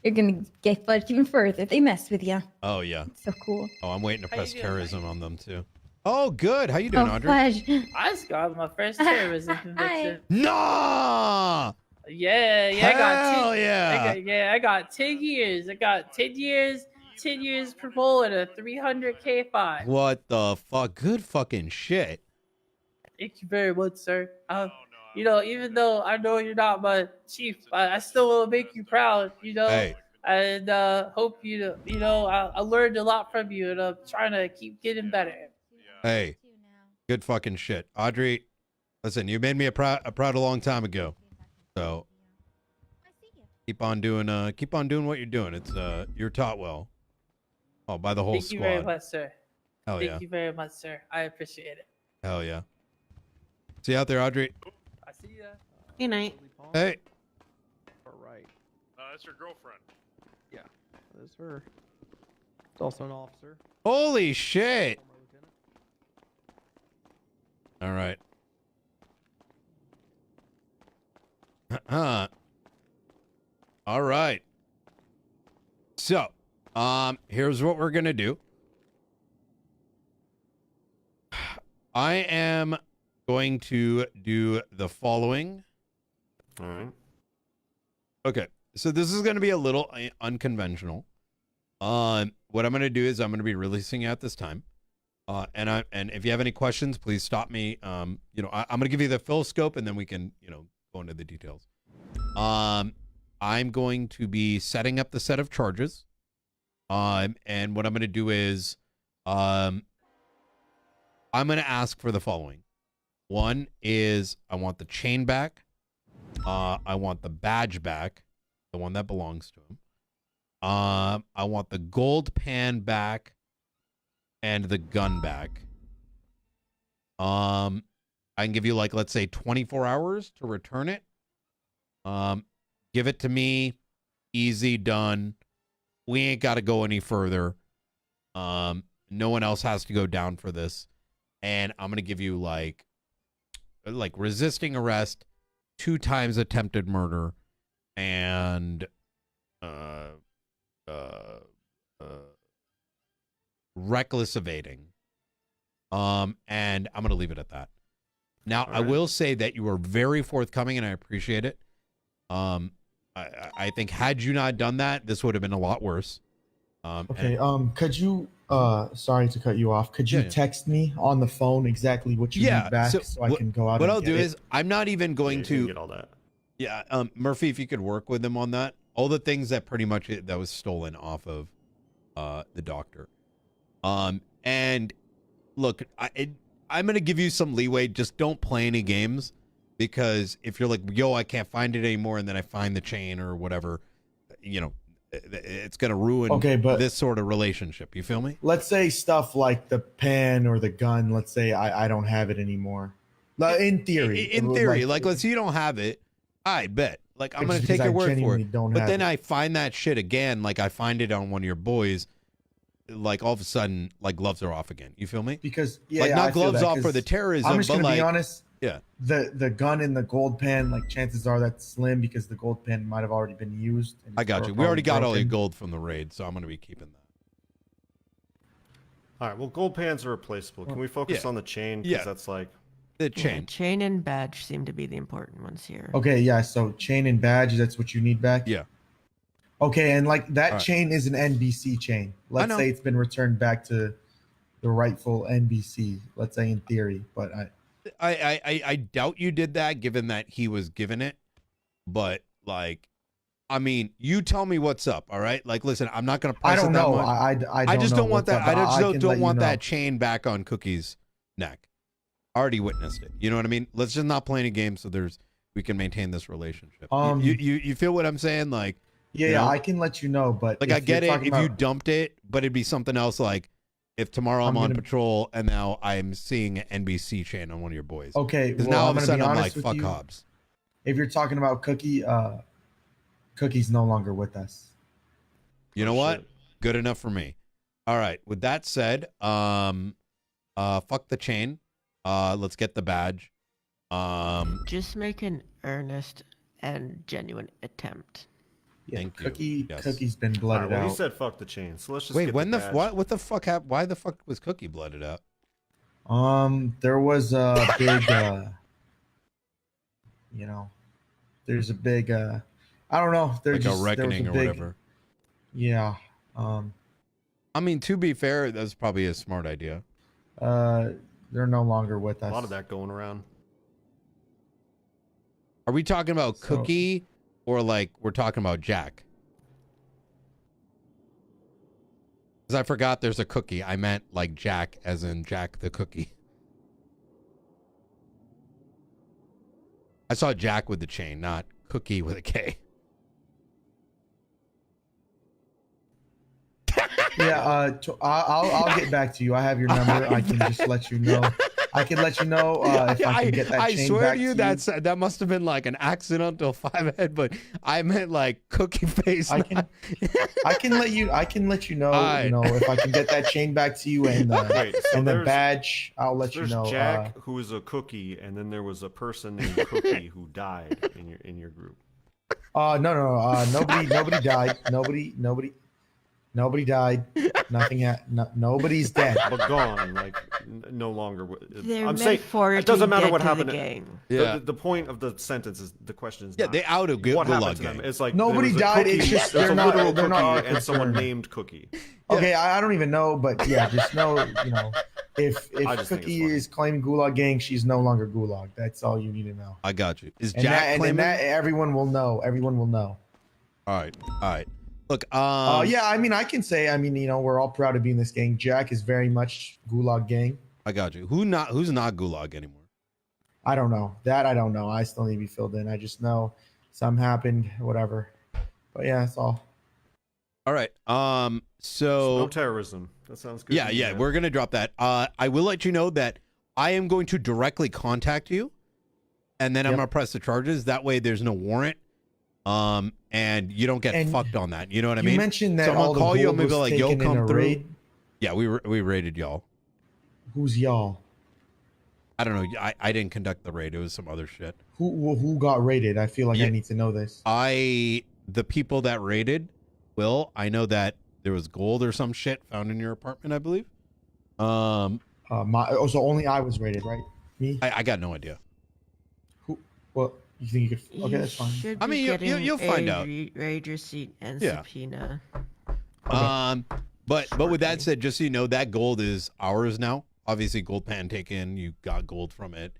you're gonna get fudged even further if they mess with you. Oh, yeah. It's so cool. Oh, I'm waiting to press terrorism on them, too. Oh, good. How you doing, Oh, Audrey? fudge. I just got my first terrorism conviction. Nah. Yeah, I Hell yeah. I got 10 years. I got 10 years, 10 years parole and a 300K fine. What the fuck? Good fucking shit. Thank you very much, sir. You know, even though I know you're not my chief, I still will make you proud. You know, Hey. and hope I learned a lot from you, and I'm trying to keep getting better. Hey. Good fucking shit. Audrey, listen, you made me a proud a long time ago. So keep on doing what you're doing. It's you're taught well. Oh, by the whole Thank squad. you very much, sir. Hell yeah. Thank you very much, sir. I appreciate it. Hell yeah. See you out there, Audrey. I see ya. Good night. Hey. All right. That's your girlfriend. Yeah, that's her. It's also an officer. Holy shit. All right. All right. So, here's what we're going to do. I am going to do the following. All right. Okay. So this is going to be a little unconventional. What I'm going to do is I'm going to be releasing it at this time. And if you have any questions, please stop me. I'm going to give you the full scope and then we can, go into the details. I'm going to be setting up the set of charges. And what I'm going to do is, I'm going to ask for the following. One is I want the chain back. I want the badge back, the one that belongs to him. I want the gold pan back and the gun back. I can give you let's say 24 hours to return it. Give it to me. Easy, done. We ain't got to go any further. No one else has to go down for this. And I'm going to give you like resisting arrest, 2 times attempted murder, and reckless evading. And I'm going to leave it at that. Now, I will say that you were very forthcoming and I appreciate it. I think had you not done that, this would have been a lot worse. Okay. Could you, sorry to cut you off. Could you text me on the phone exactly what you need back so I can go out? What and I'll get do it? is I'm not even going to get all that. Yeah. Murphy, if you could work with them on that, all the things that pretty much that was stolen off of, the doctor. And look, I'm going to give you some leeway. Just don't play any games, because if you're like, yo, I can't find it anymore, and then I find the chain or whatever, it's going to ruin this sort of relationship. You feel me? Let's say stuff like the pen or the gun. Let's say I don't have it anymore. In theory. In theory, let's say you don't have it. I bet. Like, I'm going to take your word for it. But then I find that shit again. Like, I find it on one of your boys. Like, all of a sudden, like, gloves are off again. You feel me? Because not gloves off for the terrorism. I'm just gonna be honest. Yeah. The gun and the gold pen, like, chances are that's slim because the gold pen might have already been used. I got you. We already got all your gold from the raid, so I'm going to be keeping that. All right. Well, gold pans are replaceable. Can we focus on the chain? Because that's like the chain. Yeah, chain and badge seem to be the important ones here. Okay, yeah. So chain and badge, that's what you need back. Yeah. Okay, and like that chain is an NBC chain. Let's say it's been returned back to the rightful NBC. Let's say in theory, but I doubt you did that, given that he was given it. But like, I mean, you tell me what's up. All right. Like, listen, I'm not going to price I don't it that know. much. I just don't want that. I just don't want that that chain back on Cookie's neck. I already witnessed it. You know what I mean? Let's just not play any games so we can maintain this relationship. You feel what I'm saying? Like, yeah, I can let you know, but like, I get it if you dumped it, but it'd be something else. Like, if tomorrow I'm on patrol and now I'm seeing an NBC chain on one of your boys. Okay, because now all of a sudden I'm like, fuck Hobbs. If you're talking about Cookie, Cookie's no longer with us. You know what? Good enough for me. All right. With that said, fuck the chain. Let's get the badge. Just make an earnest and genuine attempt. Yeah, Cookie's been blooded well, out. You said fuck the chain, so let's just wait. get When the what the fuck happened? Why the fuck was Cookie blooded out? There was a big, there's a big, I don't know. Like a reckoning or whatever. Yeah. I mean, to be fair, that's probably a smart idea. They're no longer with us. A lot of that going around. Are we talking about Cookie or like we're talking about Jack? Because I forgot there's a Cookie. I meant like Jack as in Jack the Cookie. I saw Jack with the chain, not Cookie with a K. Yeah, I'll get back to you. I have your number. I can just let you know. I can let you know if I can get that chain I swear back to you, that must have been like an accidental 5-head, but I meant like Cookie Face. I can let you know. You know, if I can get that chain back to you and the badge, I'll let you know. There's Jack, who is a Cookie, and then there was a person named Cookie who died in your group. No. Nobody died. Nobody died. Nothing. Nobody's dead. But gone, like no longer. They're I'm saying it doesn't matter what happened. The point of the sentence is the question is. They out of what Gulag happened to them. gang. It's like Nobody died. Cookie, It's just there's they're a not. literal They're not Cookie and someone concerned. named Cookie. Okay, I don't even know, but yeah, just know, if I just think it's Cookie funny. is claiming Gulag Gang, she's no longer Gulag. That's all you need to know. I got you. Is And Jack that, claiming? and that everyone will know. Everyone will know. All right. Look, yeah, I mean, I can say, we're all proud to be in this gang. Jack is very much Gulag Gang. I got you. Who's not Gulag anymore? I don't know. That I don't know. I still need to be filled in. I just know something happened, whatever. But yeah, that's all. All right. So no terrorism. That sounds good. Yeah. We're gonna drop that. I will let you know that I am going to directly contact you, and then I'm gonna press the charges. That way, there's no warrant. And you don't get fucked on that. You know what I mean? You mentioned that so I'm all gonna the call you. I'm gold gonna be was like, "Yo, taken in come a through." raid? Yeah, we raided y'all. Who's y'all? I don't know. I didn't conduct the raid. It was some other shit. Who got raided? I feel like I need to know this. The people that raided. Will, I know that there was gold or some shit found in your apartment, I believe. So only I was raided, right? Me? I got no idea. Well, you think you could? Okay, that's fine. Should I mean, be you'll find out. Raid receipt and Yeah. subpoena. But with that said, just so you know, that gold is ours now. Obviously, gold pan taken. You got gold from it.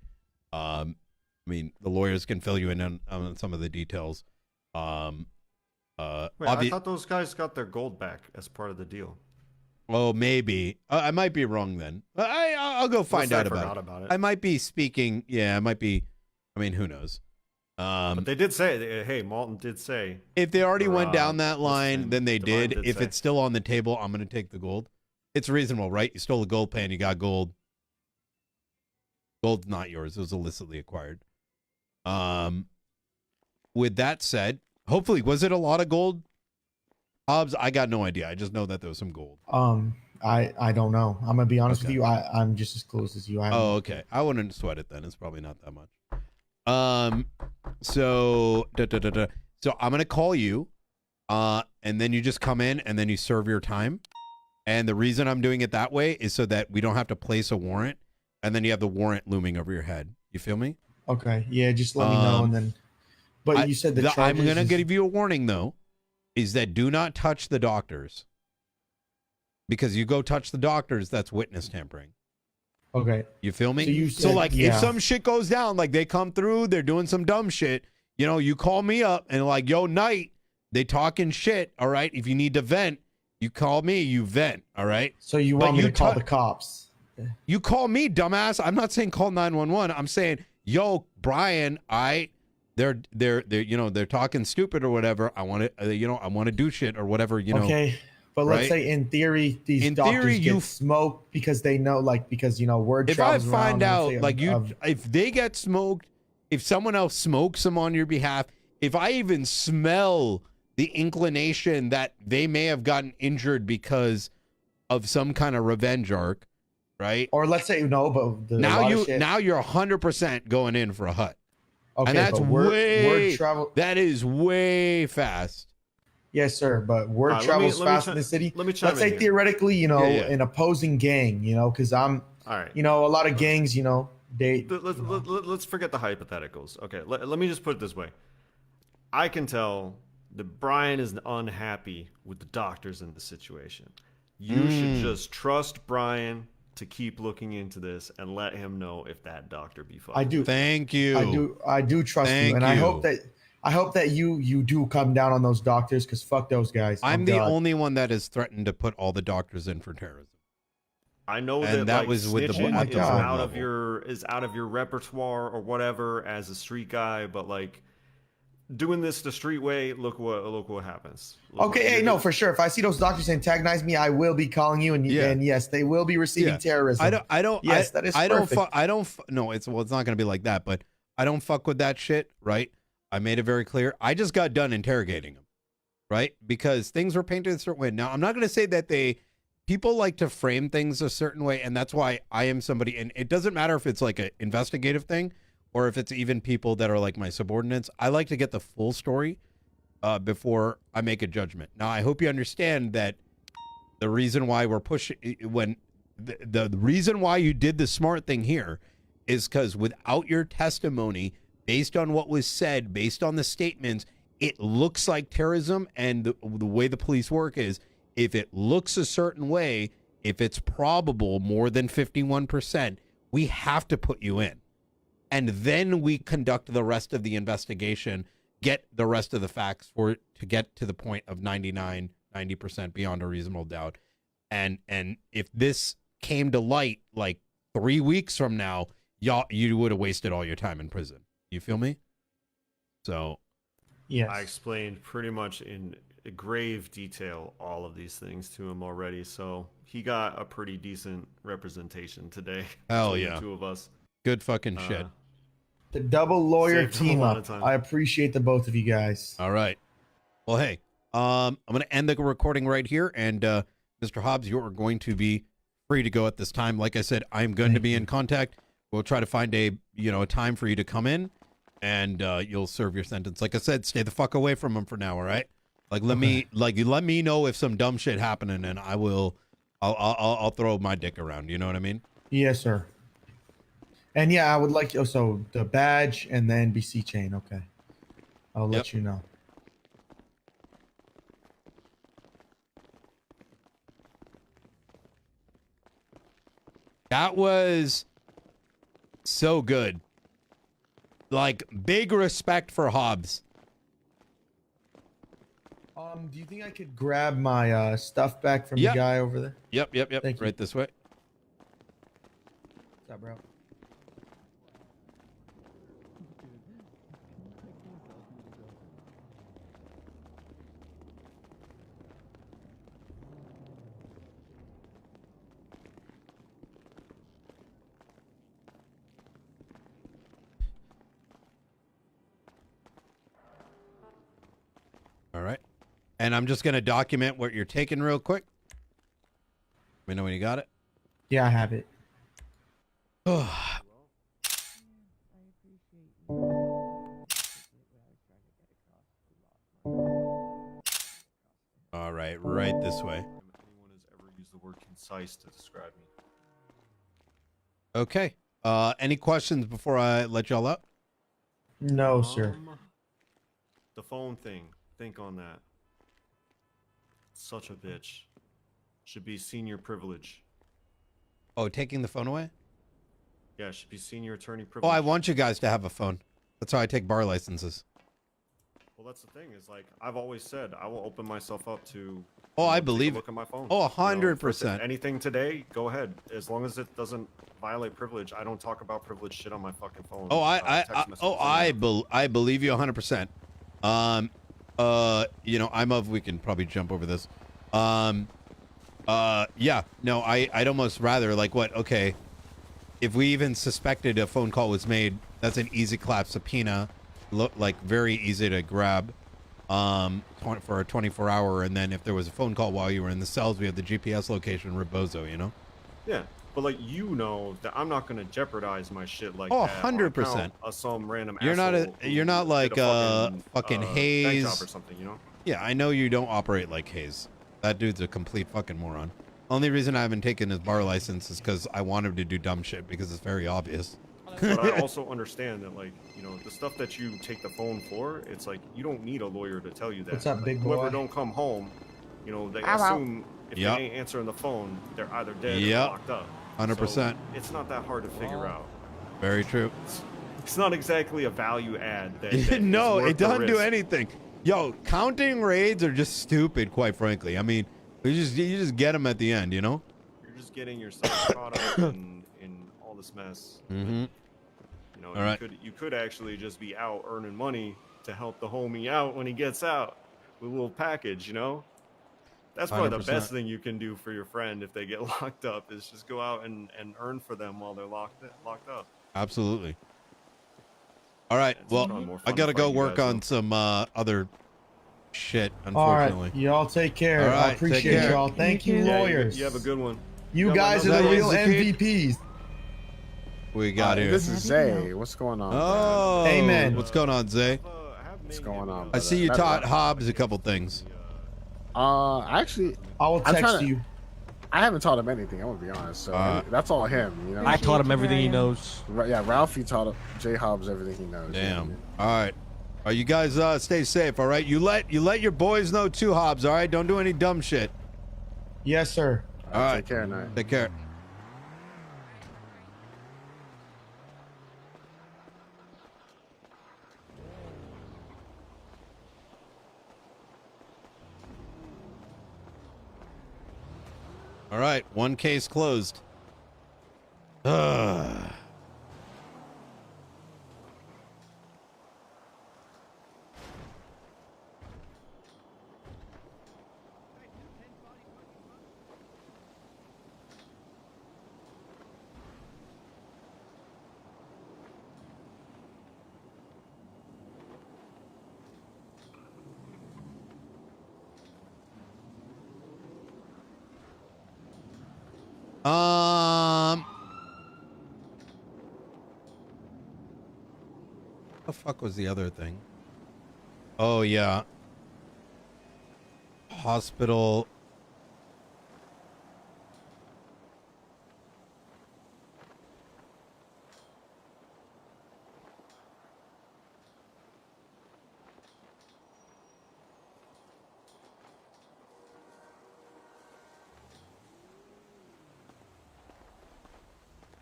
I mean, the lawyers can fill you in on some of the details. Wait, I thought those guys got their gold back as part of the deal. Oh, maybe. I might be wrong then. I'll go find out about it. I might be speaking. Yeah, I might be. I mean, who knows? But they did say, hey, Malton did say. If they already went down that line, then they Divine did. did If say. it's still on the table, I'm going to take the gold. It's reasonable, right? You stole a gold pan, you got gold. Gold's not yours. It was illicitly acquired. With that said, hopefully, was it a lot of gold? Hobbs, I got no idea. I just know that there was some gold. I don't know. I'm gonna be honest with you. I'm just as close as you. Oh, okay. I wouldn't sweat it then. It's probably not that much. So I'm gonna call you, and then you just come in and then you serve your time. And the reason I'm doing it that way is so that we don't have to place a warrant, and then you have the warrant looming over your head. You feel me? Okay. Yeah. Just let me know, and then. But you said the I'm gonna give you a warning though, is that do not touch the doctors, because you go touch the doctors, that's witness tampering. Okay. You feel me? So you So said- like yeah. if some shit goes down, like they come through, they're doing some dumb shit, you call me up and like, yo, Knight, they talking shit, all right? If you need to vent, you call me, you vent, all right? So you want me to call the cops? You call me, dumbass. I'm not saying call 911. I'm saying, yo, Brian, they're talking stupid or whatever. I want to, I want to do shit or whatever, Okay. But let's say in theory, these doctors get smoked because they know, word if I travels around. find out, let's say, if they get smoked, if someone else smokes them on your behalf, if I even smell the inclination that they may have gotten injured because of some kind of revenge arc, right? Or let's say but now you're 100% going in for a hut. Okay, and that's but word travel. That is way fast. Yes, sir. But word travels fast in the city. Let me chime Let's say in here. theoretically, Yeah. an opposing gang, because I'm All right. You know, a lot of gangs, you know, they. Let's forget the hypotheticals. Okay, let me just put it this way. I can tell that Brian is unhappy with the doctors in the situation. You should just trust Brian to keep looking into this and let him know if that doctor be fucked. I do. Thank you. I do trust you, and I hope that you do come down on those doctors, because fuck those guys. I'm the only one that has threatened to put all the doctors in for terrorism. I know And that that like, was with the snitching at the is board out of level. your repertoire or whatever as a street guy, but like doing this the street way, look what happens. Okay, hey, no, for sure. If I see those doctors antagonize me, I will be calling you, and yes, they will be receiving terrorism. I don't. Yes, that is I perfect. don't. No, it's not going to be like that. But I don't fuck with that shit, right? I made it very clear. I just got done interrogating them, right? Because things were painted a certain way. Now, I'm not going to say that people like to frame things a certain way, and that's why I am somebody. And it doesn't matter if it's like an investigative thing, or if it's even people that are like my subordinates. I like to get the full story before I make a judgment. Now, I hope you understand that the reason why we're pushing, when the reason why you did the smart thing here is because without your testimony, based on what was said, based on the statements, it looks like terrorism. And the way the police work is, if it looks a certain way, if it's probable more than 51%, we have to put you in. And then we conduct the rest of the investigation, get the rest of the facts to get to the point of 90% beyond a reasonable doubt. And if this came to light like 3 weeks from now, you would have wasted all your time in prison. You feel me? So, yes. I explained pretty much in grave detail all of these things to him already, so he got a pretty decent representation today. Hell between yeah. the two of us. Good fucking shit. The double lawyer Saved him a team lot up. of time. I appreciate the both of you guys. All right. Well, hey, I'm going to end the recording right here. And Mr. Hobbs, you are going to be free to go at this time. Like I said, I'm going to be in contact. We'll try to find a time for you to come in, and you'll serve your sentence. Like I said, stay the fuck away from him for now. All right. Like let me know if some dumb shit happening, and I'll throw my dick around. You know what I mean? Yes, sir. And yeah, I would like so the badge and the NBC chain. Okay, I'll let you know. That was so good. Like, big respect for Hobbs. Do you think I could grab my stuff back from the guy over there? Yep. Thank you. Right this way. What's up, bro? All right. And I'm just going to document what you're taking real quick. Let me know when you got it. Yeah, I have it. All right, right this way. Anyone has ever used the word concise to describe me. Okay. Any questions before I let y'all up? No, sir. The phone thing. Think on that. Such a bitch. Should be senior privilege. Oh, taking the phone away? Yeah, should be senior attorney Oh, privilege. I want you guys to have a phone. That's how I take bar licenses. Well, that's the thing. Is like I've always said, I will open myself up to. Oh, I take a believe look at my phone. Oh, You know, 100%. Anything today, go ahead. As long as it doesn't violate privilege, I don't talk about privilege shit on my fucking phone. Oh, Text messages. I believe you 100%. We can probably jump over this. Yeah, no, I'd almost rather okay, if we even suspected a phone call was made, that's an easy clap subpoena, very easy to grab, for a 24-hour, and then if there was a phone call while you were in the cells, we have the GPS location, Rebozo, Yeah, but that I'm not gonna jeopardize my shit like Oh, that. 100%. Some random. You're not asshole you're not who like did a fucking bank Hayes job or something, Yeah, I know you don't operate like Hayes. That dude's a complete fucking moron. Only reason I haven't taken his bar license is because I want him to do dumb shit because it's very obvious. But I also understand that, like, you know, the stuff that you take the phone for, it's like you don't need a lawyer to tell you that. What's up, Like, big whoever boy? don't come home, you know, they Ow, ow. assume if Yep. they ain't answering the phone, they're either dead Yep. or locked up. 100%. So it's not that hard to figure out. Very true. It's not exactly a value add. That No, is worth it the doesn't do risk. anything. Yo, counting raids are just stupid, quite frankly. I mean, you just get them at the end, you know? You're just getting yourself caught up in all this mess. Mm-hmm. You know, All right. you could actually just be out earning money to help the homie out when he gets out with a little package, you know? That's probably the 100%. best thing you can do for your friend if they get locked up is just go out and earn for them while they're locked up. Absolutely. All right. It's Well, probably more I fun got to to go fight you work guys, on though. some other shit, All right, unfortunately. y'all take care. All right, I take appreciate care. y'all. Thank you, Yeah, lawyers. you have a good one. You got my guys are number? the real Is that Zeke? MVPs. We got here. This is Zay. What's going on? Oh, Amen. What's going on, Zay? What's going on? I see you brother? taught Hobbs a couple things. Actually, I will I'm text trying to- you. I haven't taught him anything. I'm gonna be honest. So that's all him. You know. I taught him everything he knows. Yeah, Ralphie taught J Hobbs everything he knows. Damn. All right. All right, you guys stay safe, all right? You let your boys know too, Hobbs, all right? Don't do any dumb shit. Yes, sir. All right. Take care, Knight. Take care. All right, one case closed. What the fuck was the other thing? Oh yeah. Hospital.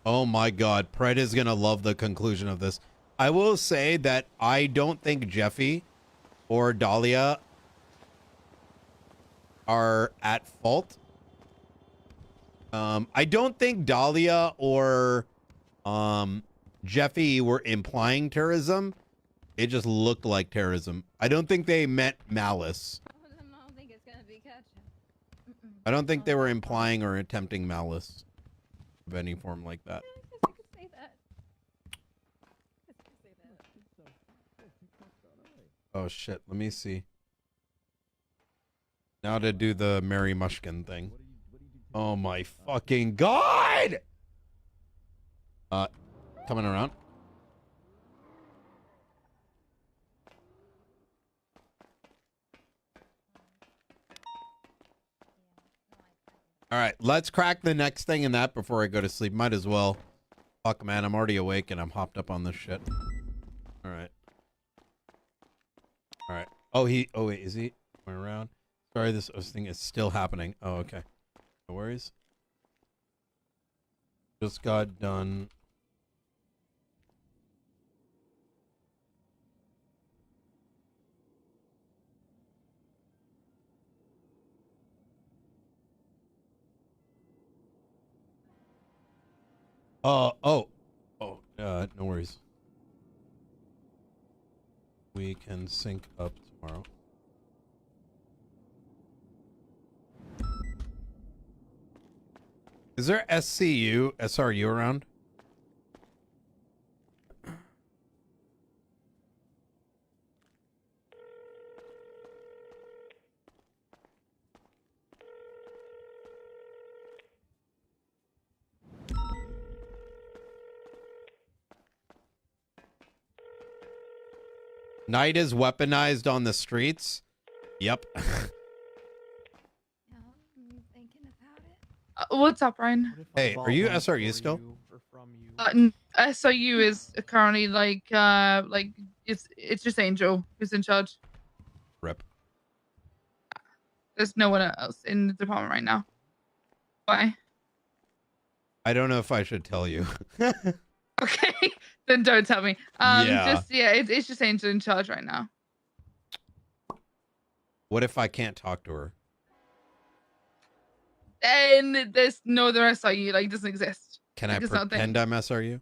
Oh my God, Pred is gonna love the conclusion of this. I will say that I don't think Jeffy or Dahlia are at fault. I don't think Dahlia or Jeffy were implying terrorism. It just looked like terrorism. I don't think they meant malice. I don't think they were implying or attempting malice of any form like that. Oh shit, let me see. Now to do the Mary Mushkin thing. Oh my fucking God! Coming around. All right, let's crack the next thing in that before I go to sleep. Might as well. Fuck, man, I'm already awake and I'm hopped up on this shit. All right. All right. Oh, wait, is he going around? Sorry, this thing is still happening. Oh, okay. No worries. Just got done. No worries. We can sync up tomorrow. Is there SRU around? Night is weaponized on the streets. Yep. What's up, Ryan? Hey, are you SRU still? SOU is currently like it's just Angel who's in charge. Rip. There's no one else in the department right now. Why? I don't know if I should tell you. Okay, then don't tell me. Yeah. It's just Angel in charge right now. What if I can't talk to her? And there's no other SIU, like, doesn't exist. Can I Like, it's not a thing. pretend I'm SRU?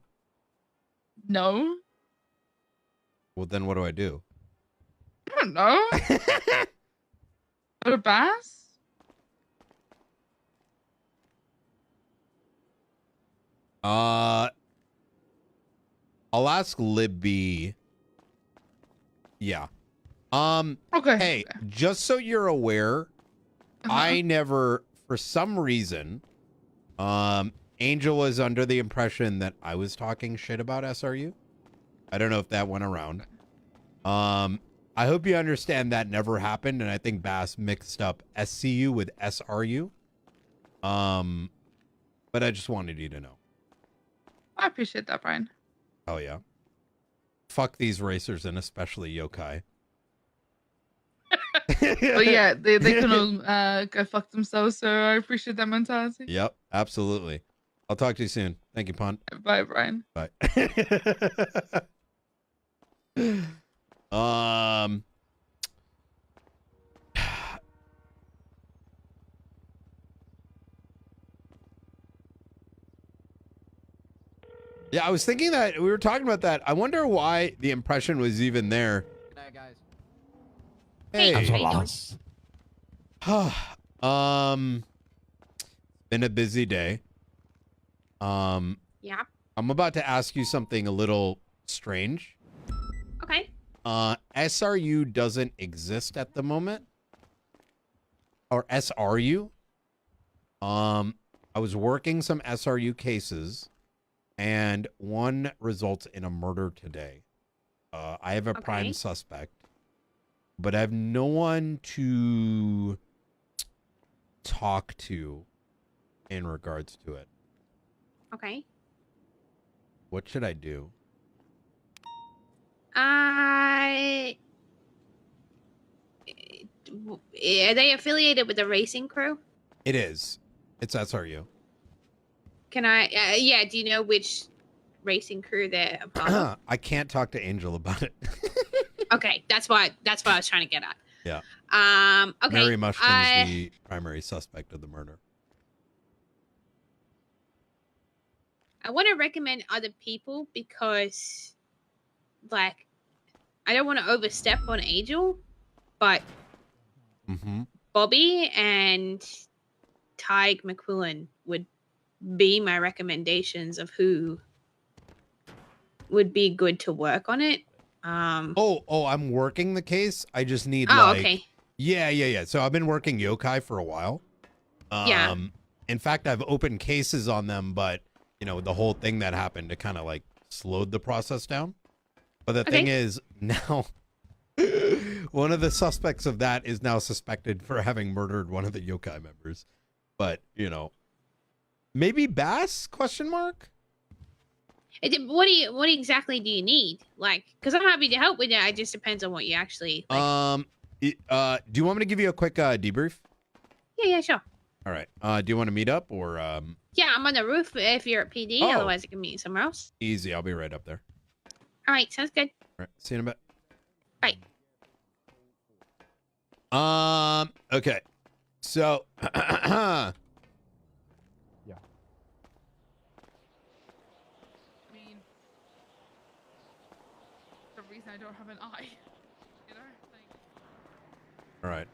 No. Well, then what do I do? I don't know. Go to Bass? I'll ask Libby. Yeah. Okay. Hey, just so you're aware, I never, for some reason, Angel was under the impression that I was talking shit about SRU. I don't know if that went around. I hope you understand that never happened, and I think Bass mixed up SCU with SRU. But I just wanted you to know. I appreciate that, Brian. Oh yeah. Fuck these racers, and especially yokai. But yeah, they can all go fuck themselves, so I appreciate that mentality. Yep, absolutely. I'll talk to you soon. Thank you, Pont. Bye, Brian. Bye. Yeah, I was thinking that we were talking about that. I wonder why the impression was even there. Good night, guys. Hey. Hey, Been a busy day. Yeah. I'm about to ask you something a little strange. Okay. SRU doesn't exist at the moment. Or SRU. I was working some SRU cases, and one results in a murder today. I have a prime suspect, but I have no one to talk to in regards to it. Okay. What should I do? Are they affiliated with the racing crew? It is. It's SRU. Can I? Yeah. Do you know which racing crew they're a part of? I can't talk to Angel about it. Okay, that's what I was trying to get at. Yeah. Okay. Mary Mushkin's the primary suspect of the murder. I want to recommend other people because, like, I don't want to overstep on Angel, but Bobby and Tig McQuillan would be my recommendations of who would be good to work on it. I'm working the case. I just need okay. Yeah. So I've been working yokai for a while. Yeah. In fact, I've opened cases on them, but you know, the whole thing that happened, it kind of like slowed the process down. But the thing is, now one of the suspects of that is now suspected for having murdered one of the yokai members. But, you know, maybe Bass? Question mark? What exactly do you need? Like, because I'm happy to help with it. It just depends on what you actually like. Do you want me to give you a quick debrief? Yeah, sure. All right. Do you want to meet up or Yeah, I'm on the roof if you're at PD. Oh. Otherwise, I can meet you somewhere else. Easy. I'll be right up there. All right, sounds good. All right. See you in a bit. Bye. Okay. So Yeah. I mean, the reason I don't have an eye, you know, like. all right.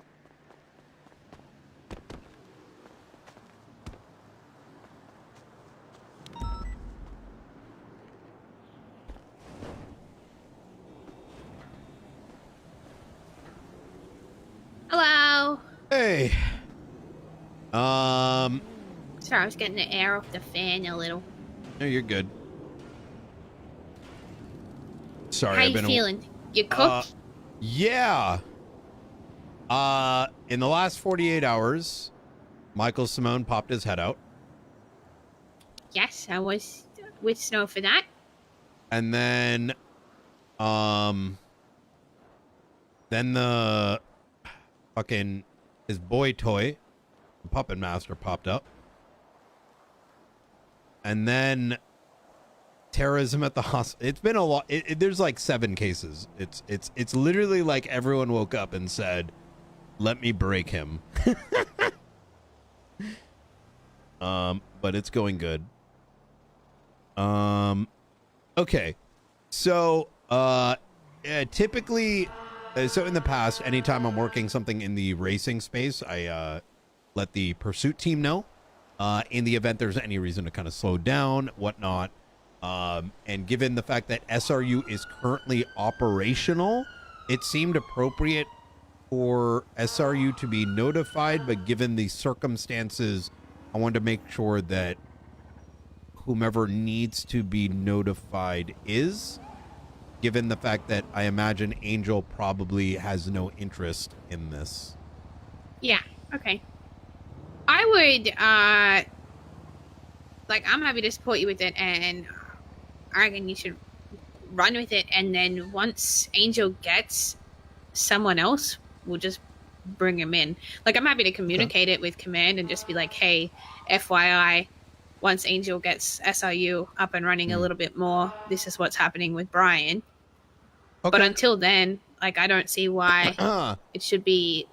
Hello. Hey. Sorry, I was getting the air off the fan a little. No, you're good. Sorry, How I've you been feeling? You cooked? Yeah. In the last 48 hours, Michael Simone popped his head out. Yes, I was with Snow for that. And then the fucking his boy toy, the Puppet Master, popped up. And then terrorism at the hospital. It's been a lot. There's like 7 cases. It's literally like everyone woke up and said, "Let me break him." But it's going good. Okay. So, typically, so in the past, anytime I'm working something in the racing space, I let the pursuit team know. In the event there's any reason to kind of slow down, whatnot. And given the fact that SRU is currently operational, it seemed appropriate for SRU to be notified, but given the circumstances, I wanted to make sure that whomever needs to be notified is, given the fact that I imagine Angel probably has no interest in this. Yeah, okay. I would, I'm happy to support you with it, and I reckon you should run with it, and then once Angel gets someone else, we'll just bring him in. Like, I'm happy to communicate it with Command and just be like, hey, FYI, once Angel gets SRU up and running a little bit more, this is what's happening with Brian. Okay. But until then, like, I don't see why it should be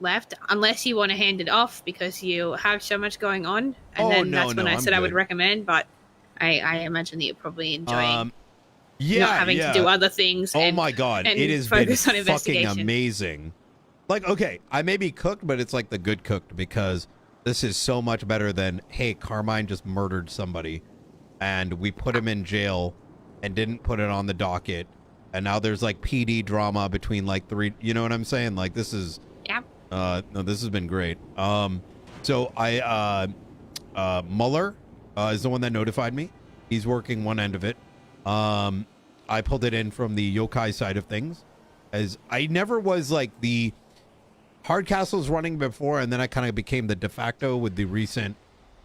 left, unless you want to hand it off because you have so much going on. And that's when I said I would recommend, but I imagine that you're probably enjoying not having to do other things. Oh my God, it has been fucking amazing. Like, okay, I may be cooked, but it's like the good cooked, because this is so much better than, hey, Carmine just murdered somebody and we put him in jail and didn't put it on the docket. And now there's like PD drama between like 3, you know what I'm saying? Like, this is, no, this has been great. So Muller is the one that notified me. He's working one end of it. I pulled it in from the yokai side of things, as I never was like the Hardcastle's running before, and then I kind of became the de facto with the recent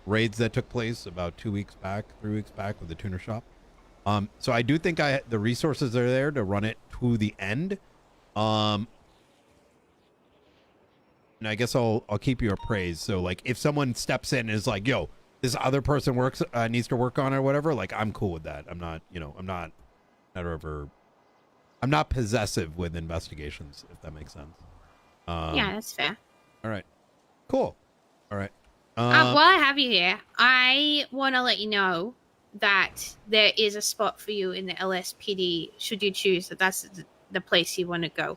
raids that took place about 2 weeks back, 3 weeks back with the tuner shop. So I do think the resources are there to run it to the end. And I guess I'll keep you appraised. So like, if someone steps in and is like, yo, this other person needs to work on it or whatever, like, I'm cool with that. I'm not, I'm not possessive with investigations, if that makes sense. Yeah, that's fair. All right. Cool. All right. While I have you here, I want to let you know that there is a spot for you in the LSPD should you choose that that's the place you want to go.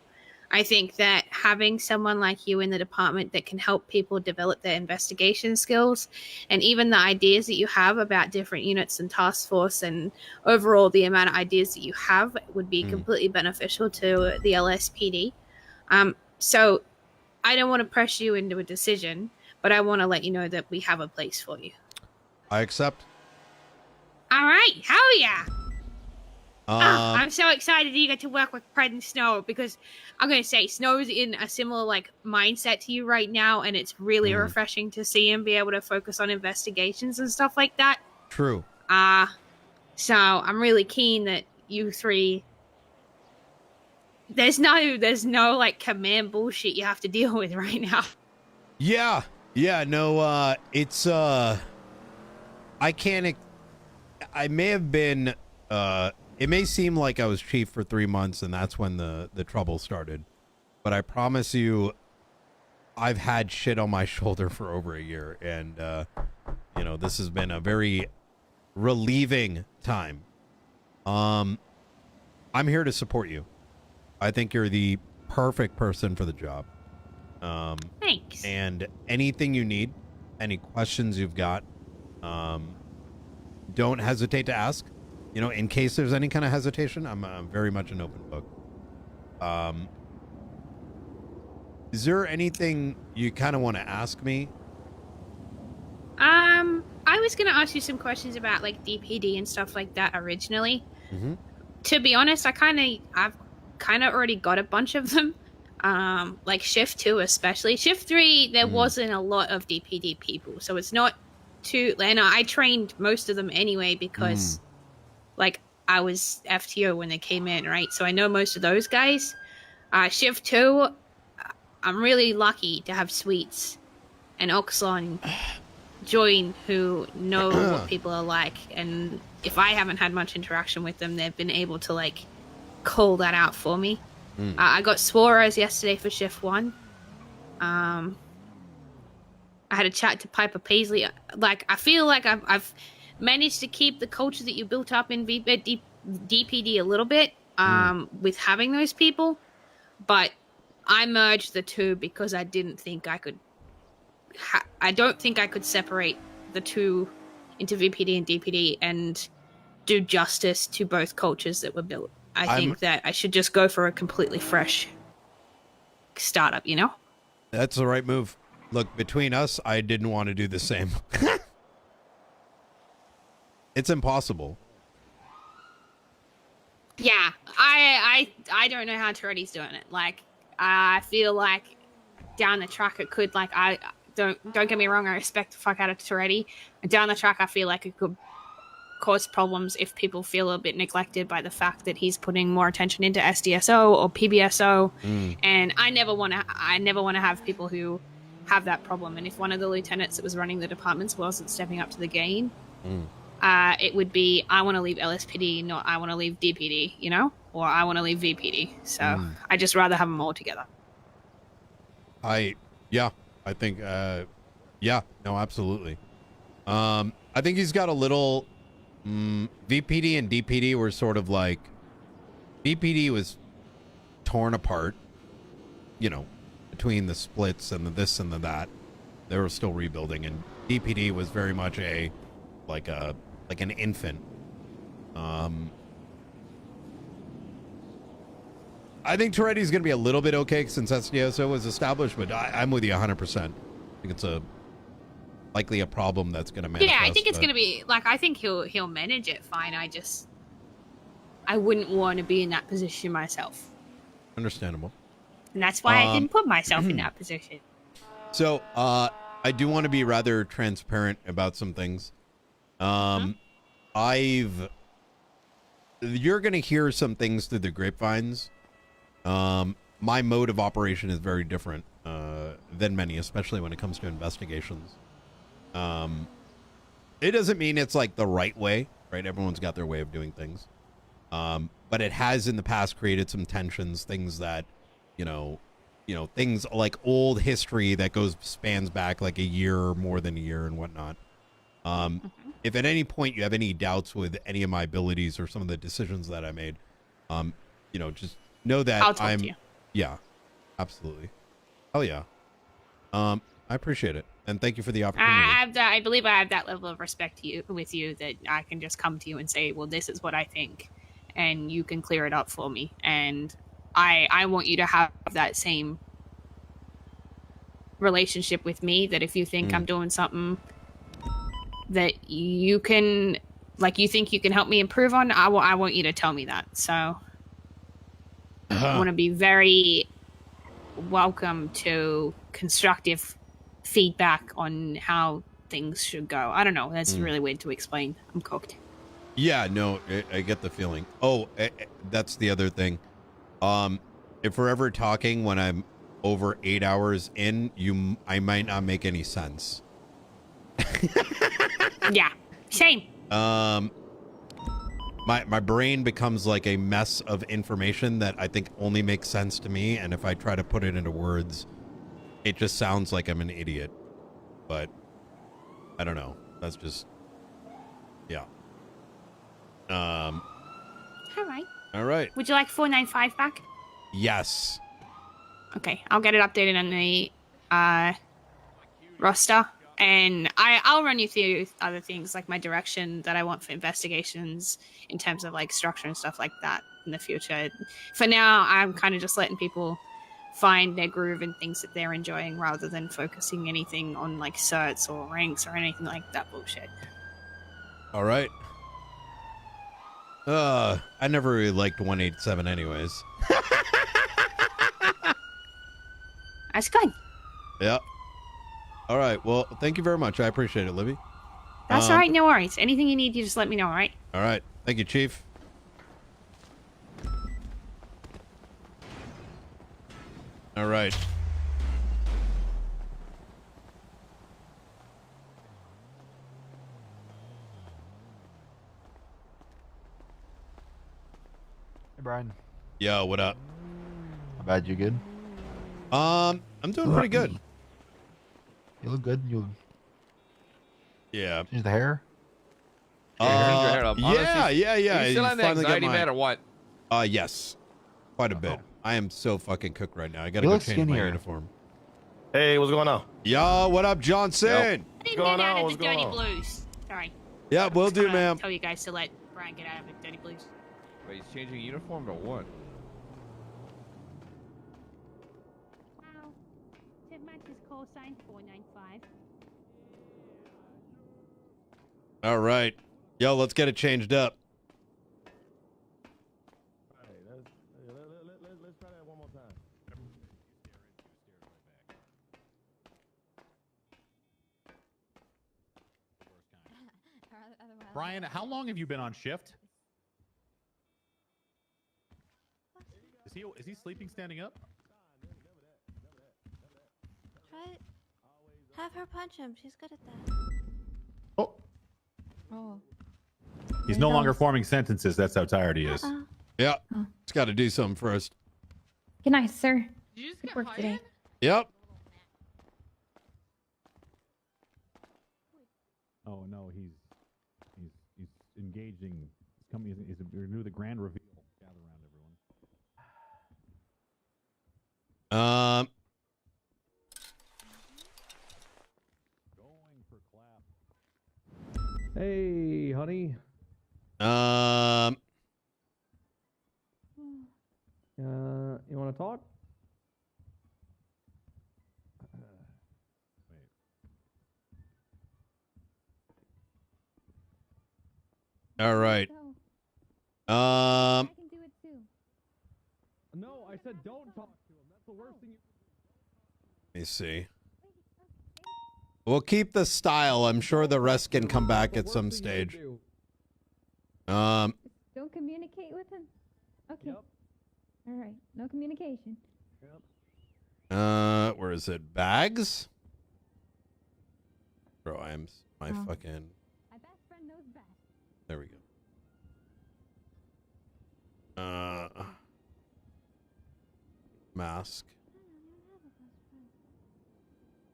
I think that having someone like you in the department that can help people develop their investigation skills, and even the ideas that you have about different units and task force, and overall the amount of ideas that you have, would be completely beneficial to the LSPD. So I don't want to press you into a decision, but I want to let you know that we have a place for you. I accept. All right, hell yeah. I'm so excited that you get to work with Pred and Snow, because I'm going to say Snow's in a similar like mindset to you right now, and it's really refreshing to see him be able to focus on investigations and stuff like that. True. So I'm really keen that you three, there's no like command bullshit you have to deal with right now. Yeah, no, it's I may have been it may seem like I was chief for 3 months and that's when the trouble started, but I promise you I've had shit on my shoulder for over a year, and this has been a very relieving time. I'm here to support you. I think you're the perfect person for the job. Thanks. And anything you need, any questions you've got, don't hesitate to ask. In case there's any kind of hesitation, I'm very much an open book. Is there anything you kind of want to ask me? I was going to ask you some questions about like DPD and stuff like that originally. To be honest, I've kind of already got a bunch of them. Like Shift 2 especially. Shift 3, there wasn't a lot of DPD people, so it's not to, and I trained most of them anyway because, like, I was FTO when they came in, right? So I know most of those guys. Shift 2, I'm really lucky to have Sweets and Oxlon join who know what people are like, and if I haven't had much interaction with them, they've been able to like call that out for me. I got Suarez yesterday for shift 1. I had a chat to Piper Paisley. Like, I feel like I've managed to keep the culture that you built up in DPD a little bit with having those people, but I merged the two because I didn't think I could. I don't think I could separate the two into VPD and DPD and do justice to both cultures that were built. I think that I should just go for a completely fresh startup, you know? That's the right move. Look, between us, I didn't want to do the same. It's impossible. Yeah, I don't know how Toretti's doing it. Like, I feel like down the track it could, like, don't get me wrong, I respect the fuck out of Toretti. And down the track I feel like it could cause problems if people feel a bit neglected by the fact that he's putting more attention into SDSO or PBSO. And I never want to have people who have that problem. And if one of the lieutenants that was running the departments wasn't stepping up to the game, it would be, I want to leave LSPD, not I want to leave DPD, you know, or I want to leave VPD. So I just rather have them all together. I think no, absolutely. I think he's got a little VPD and DPD were sort of like, VPD was torn apart, you know, between the splits and the this and the that. They were still rebuilding, and DPD was very much like an infant. I think Toretti's going to be a little bit okay since SDSO was established, but I'm with you 100%. I think it's likely a problem that's going to manifest. Yeah, I think it's going to be, like, I think he'll manage it fine. I wouldn't want to be in that position myself. Understandable. And that's why I didn't put myself in that position. So, I do want to be rather transparent about some things. You're going to hear some things through the grapevines. My mode of operation is very different than many, especially when it comes to investigations. It doesn't mean it's like the right way, right? Everyone's got their way of doing things. But it has in the past created some tensions, things that, you know, things like old history that spans back like a year or more than a year and whatnot. If at any point you have any doubts with any of my abilities or some of the decisions that I made, just know that I'll talk to you. Yeah, absolutely. Oh yeah. I appreciate it. And thank you for the opportunity. I believe I have that level of respect with you that I can just come to you and say, well, this is what I think, and you can clear it up for me. And I want you to have that same relationship with me, that if you think I'm doing something that you can, like, you think you can help me improve on, I want you to tell me that. So I want to be very welcome to constructive feedback on how things should go. I don't know. That's really weird to explain. I'm cooked. Yeah, no, I get the feeling. Oh, that's the other thing. If we're ever talking when I'm over 8 hours in, I might not make any sense. Yeah, same. My brain becomes like a mess of information that I think only makes sense to me, and if I try to put it into words, it just sounds like I'm an idiot. But I don't know. That's just, yeah. All right. All right. Would you like 495 back? Yes. Okay, I'll get it updated on the roster, and I'll run you through other things like my direction that I want for investigations in terms of like structure and stuff like that in the future. For now, I'm kind of just letting people find their groove and things that they're enjoying rather than focusing anything on like certs or ranks or anything like that bullshit. All right. I never really liked 187 anyways. That's good. Yeah. All right. Well, thank you very much. I appreciate it, Libby. That's all right. No worries. Anything you need, you just let me know. All right. All right. Thank you, Chief. All right. Hey, Brian. Yo, what up? How bad? You good? I'm doing pretty good. You look good. You Yeah. change the hair. Change your hair up. Honestly, yeah. You still on the finally got anxiety med or what? Yes. Quite a bit. I am so fucking cooked right now. I gotta You go look change my skinnier. uniform. Hey, what's going on? Yo, what up, Johnson? I didn't going get out on? of What's the going dirty on? blues. Sorry. Yeah, will do, ma'am. Tell you guys to let Brian get out of the dirty blues. Wait, he's changing uniform or what? Wow. Tip matches call sign 495. All right. Yo, let's get it changed up. Let's try that one more time. Brian, how long have you been on shift? Is he sleeping standing up? Try. Have her punch him. She's good at that. Oh, Oh. he's no longer forming sentences. That's how tired he is. Yeah. It's got to do something first. Good night, sir. Did you just Good get work hired? today. Yep. Oh no, he's engaging. He's coming. He's renew the grand reveal. Gather around, everyone. Going for clap. Hey, honey. You want to talk? All right. I can do it too. No, I said don't talk to him. That's the worst thing. Let me see. We'll keep the style. I'm sure the rest can come back at some stage. Don't communicate with him? Okay. All right. No communication. Where is it? Bags? Bro, my Oh. fucking... My best friend knows best. There we go. Mask.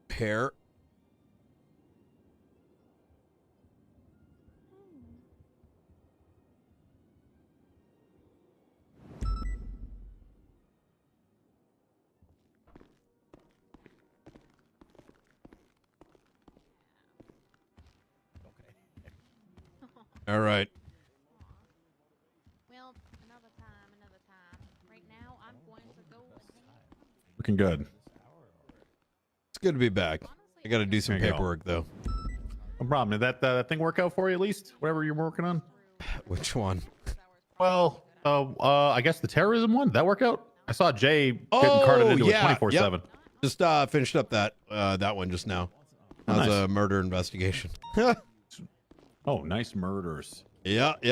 Hair. All right. Well, another time. Right now, I'm going to go Looking good. It's good to be back. I got to do some There you go. paperwork, though. No problem. Did that thing work out for you at least? Whatever you're working on. Which one? Well, I guess the terrorism one. Did that work out? I saw Jay getting carted into it 24/7. Yep. Just finished up that one just now. That was a murder investigation. Oh, nice murders. Yep.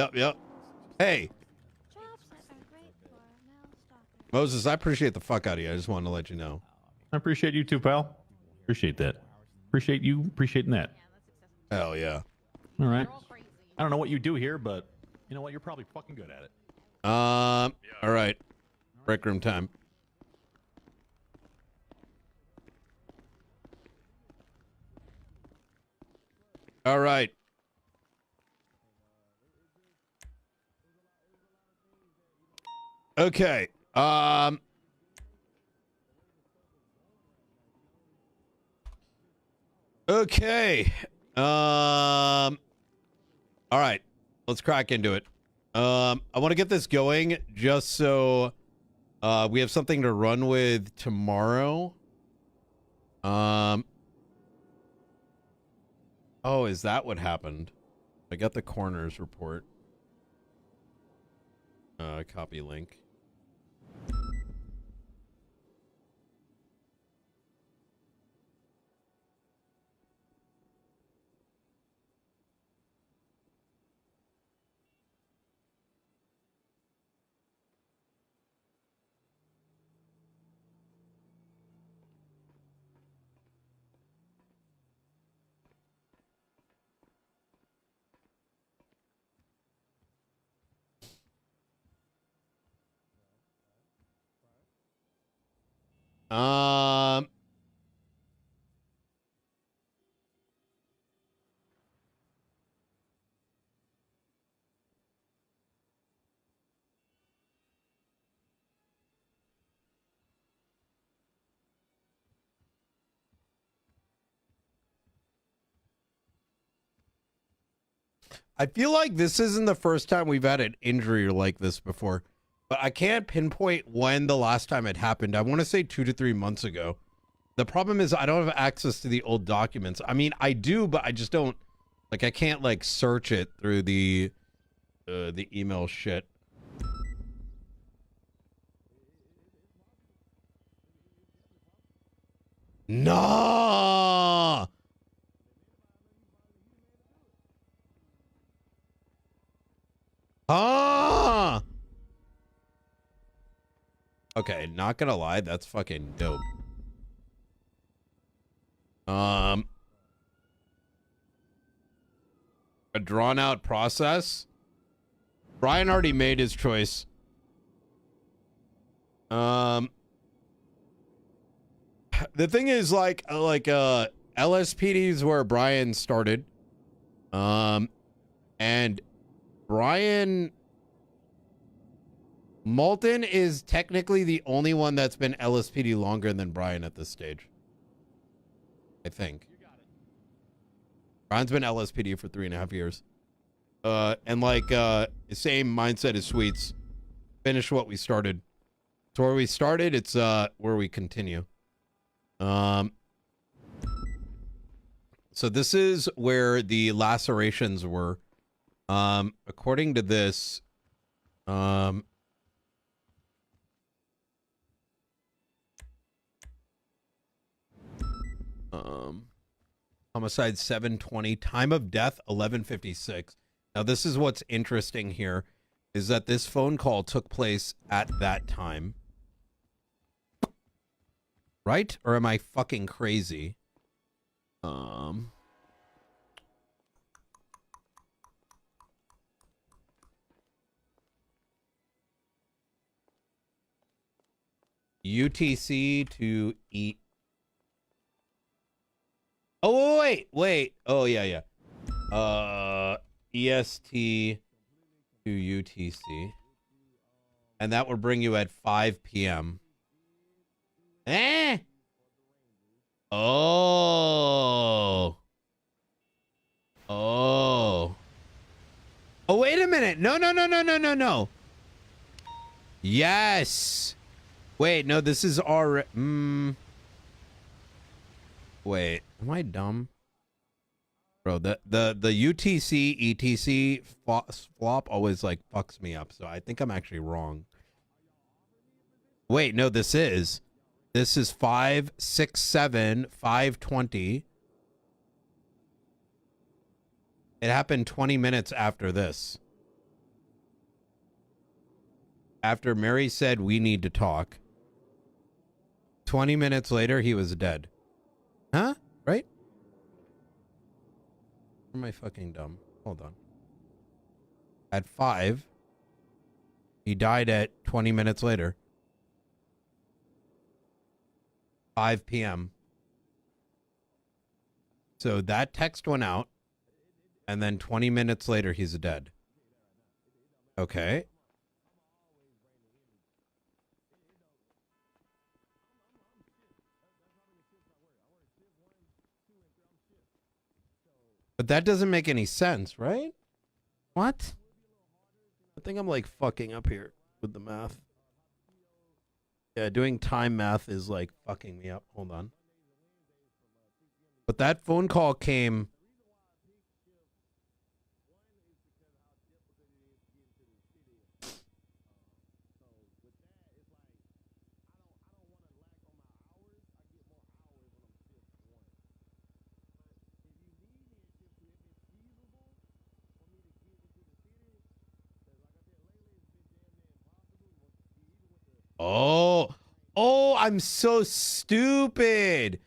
Hey, Moses, I appreciate the fuck out of you. I just wanted to let you know. I appreciate you too, pal. Appreciate that. Appreciate you appreciating that. Hell yeah. All right. I don't know what you do here, but you know what? You're probably fucking good at it. All right. Break room time. All right. Okay. Okay. All right. Let's crack into it. I want to get this going just so we have something to run with tomorrow. Oh, is that what happened? I got the coroner's report. Copy link. I feel like this isn't the first time we've had an injury like this before, but I can't pinpoint when the last time it happened. I want to say 2 to 3 months ago. The problem is I don't have access to the old documents. I mean, I do, but I just don't, like, I can't, like, search it through the email shit. No. Ah. Okay, not gonna lie, that's fucking dope. A drawn out process. Brian already made his choice. The thing is, like LSPD is where Brian started. And Brian Moulton is technically the only one that's been LSPD longer than Brian at this stage. I think. Brian's been LSPD for 3.5 years. And like, same mindset as Sweets. Finish what we started. So where we started, it's where we continue. So this is where the lacerations were. According to this, homicide 7:20, time of death 11:56. Now this is what's interesting here, is that this phone call took place at that time. Right? Or am I fucking crazy? UTC to E. Oh, wait. Oh, yeah. EST to UTC. And that would bring you at 5 p.m. Oh. Oh, wait a minute. No. Yes. Wait, no, this is our... Wait, am I dumb? Bro, the UTC, ETC flop always, like, fucks me up, so I think I'm actually wrong. Wait, no, this is 5, 6, 7, 5:20. It happened 20 minutes after this. After Mary said, we need to talk. 20 minutes later, he was dead. Huh? Right? Or am I fucking dumb? Hold on. At 5. He died at 20 minutes later. 5 p.m. So that text went out. And then 20 minutes later, he's dead. Okay. But that doesn't make any sense, right? What? I think I'm like fucking up here with the math. Yeah, doing time math is like fucking me up. Hold on. But that phone call came... Oh, I'm so stupid.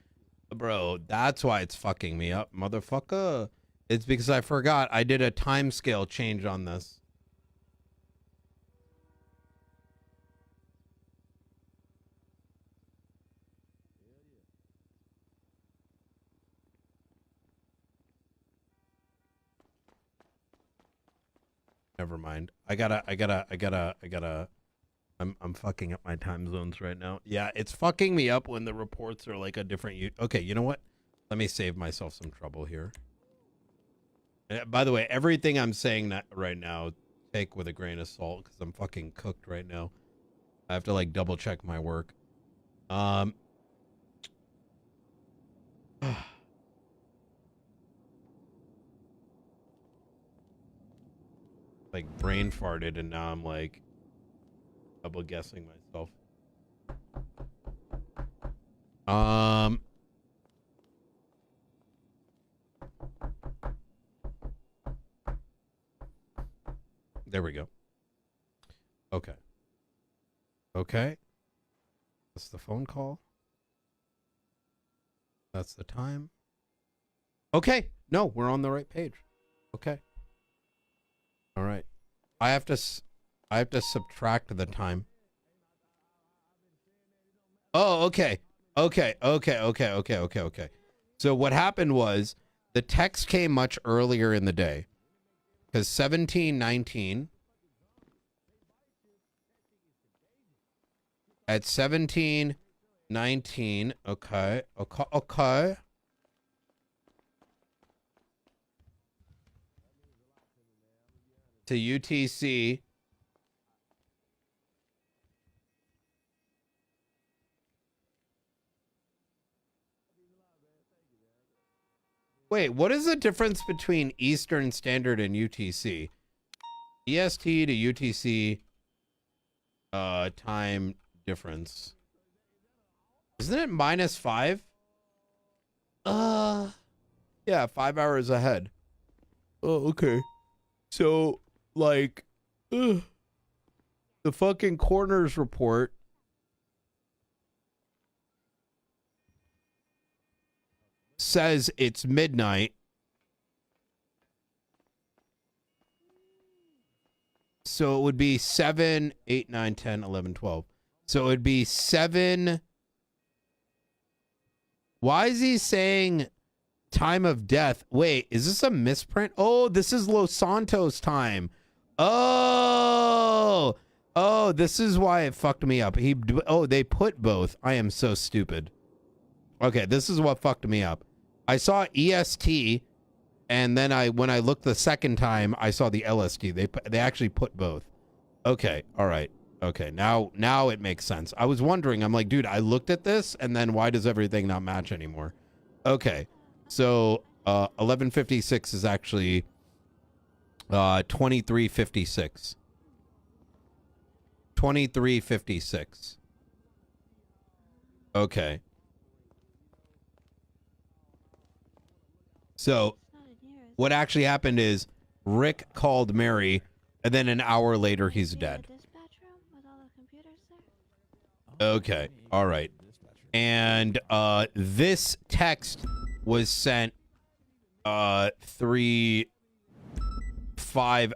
Bro, that's why it's fucking me up, motherfucker. It's because I forgot I did a timescale change on this. Never mind. I'm fucking up my time zones right now. Yeah, it's fucking me up when the reports are like a different. Okay, you know what? Let me save myself some trouble here. By the way, everything I'm saying right now, take with a grain of salt because I'm fucking cooked right now. I have to like double check my work. Like brain farted and now I'm like double guessing myself. There we go. Okay. Okay. That's the phone call. That's the time. Okay. No, we're on the right page. Okay. All right. I have to subtract the time. Oh, okay. Okay. So what happened was the text came much earlier in the day. Because 1719 at 1719, okay. To UTC. Wait, what is the difference between Eastern Standard and UTC? EST to UTC time difference. Isn't it -5? Yeah, 5 hours ahead. Oh, okay. So, like, the fucking coroner's report says it's midnight. So it would be 7, 8, 9, 10, 11, 12. So it would be 7. Why is he saying time of death? Wait, is this a misprint? Oh, this is Los Santos time. Oh, this is why it fucked me up. They put both. I am so stupid. Okay, this is what fucked me up. I saw EST, and then when I looked the second time, I saw the LST. They actually put both. Okay, all right. Okay, now it makes sense. I was wondering. I'm like, dude, I looked at this, and then why does everything not match anymore? Okay, so 11:56 is actually 23:56. 23:56. Okay. So what actually happened is Rick called Mary, and then an hour later he's dead. Okay, all right. And this text was sent 5 hours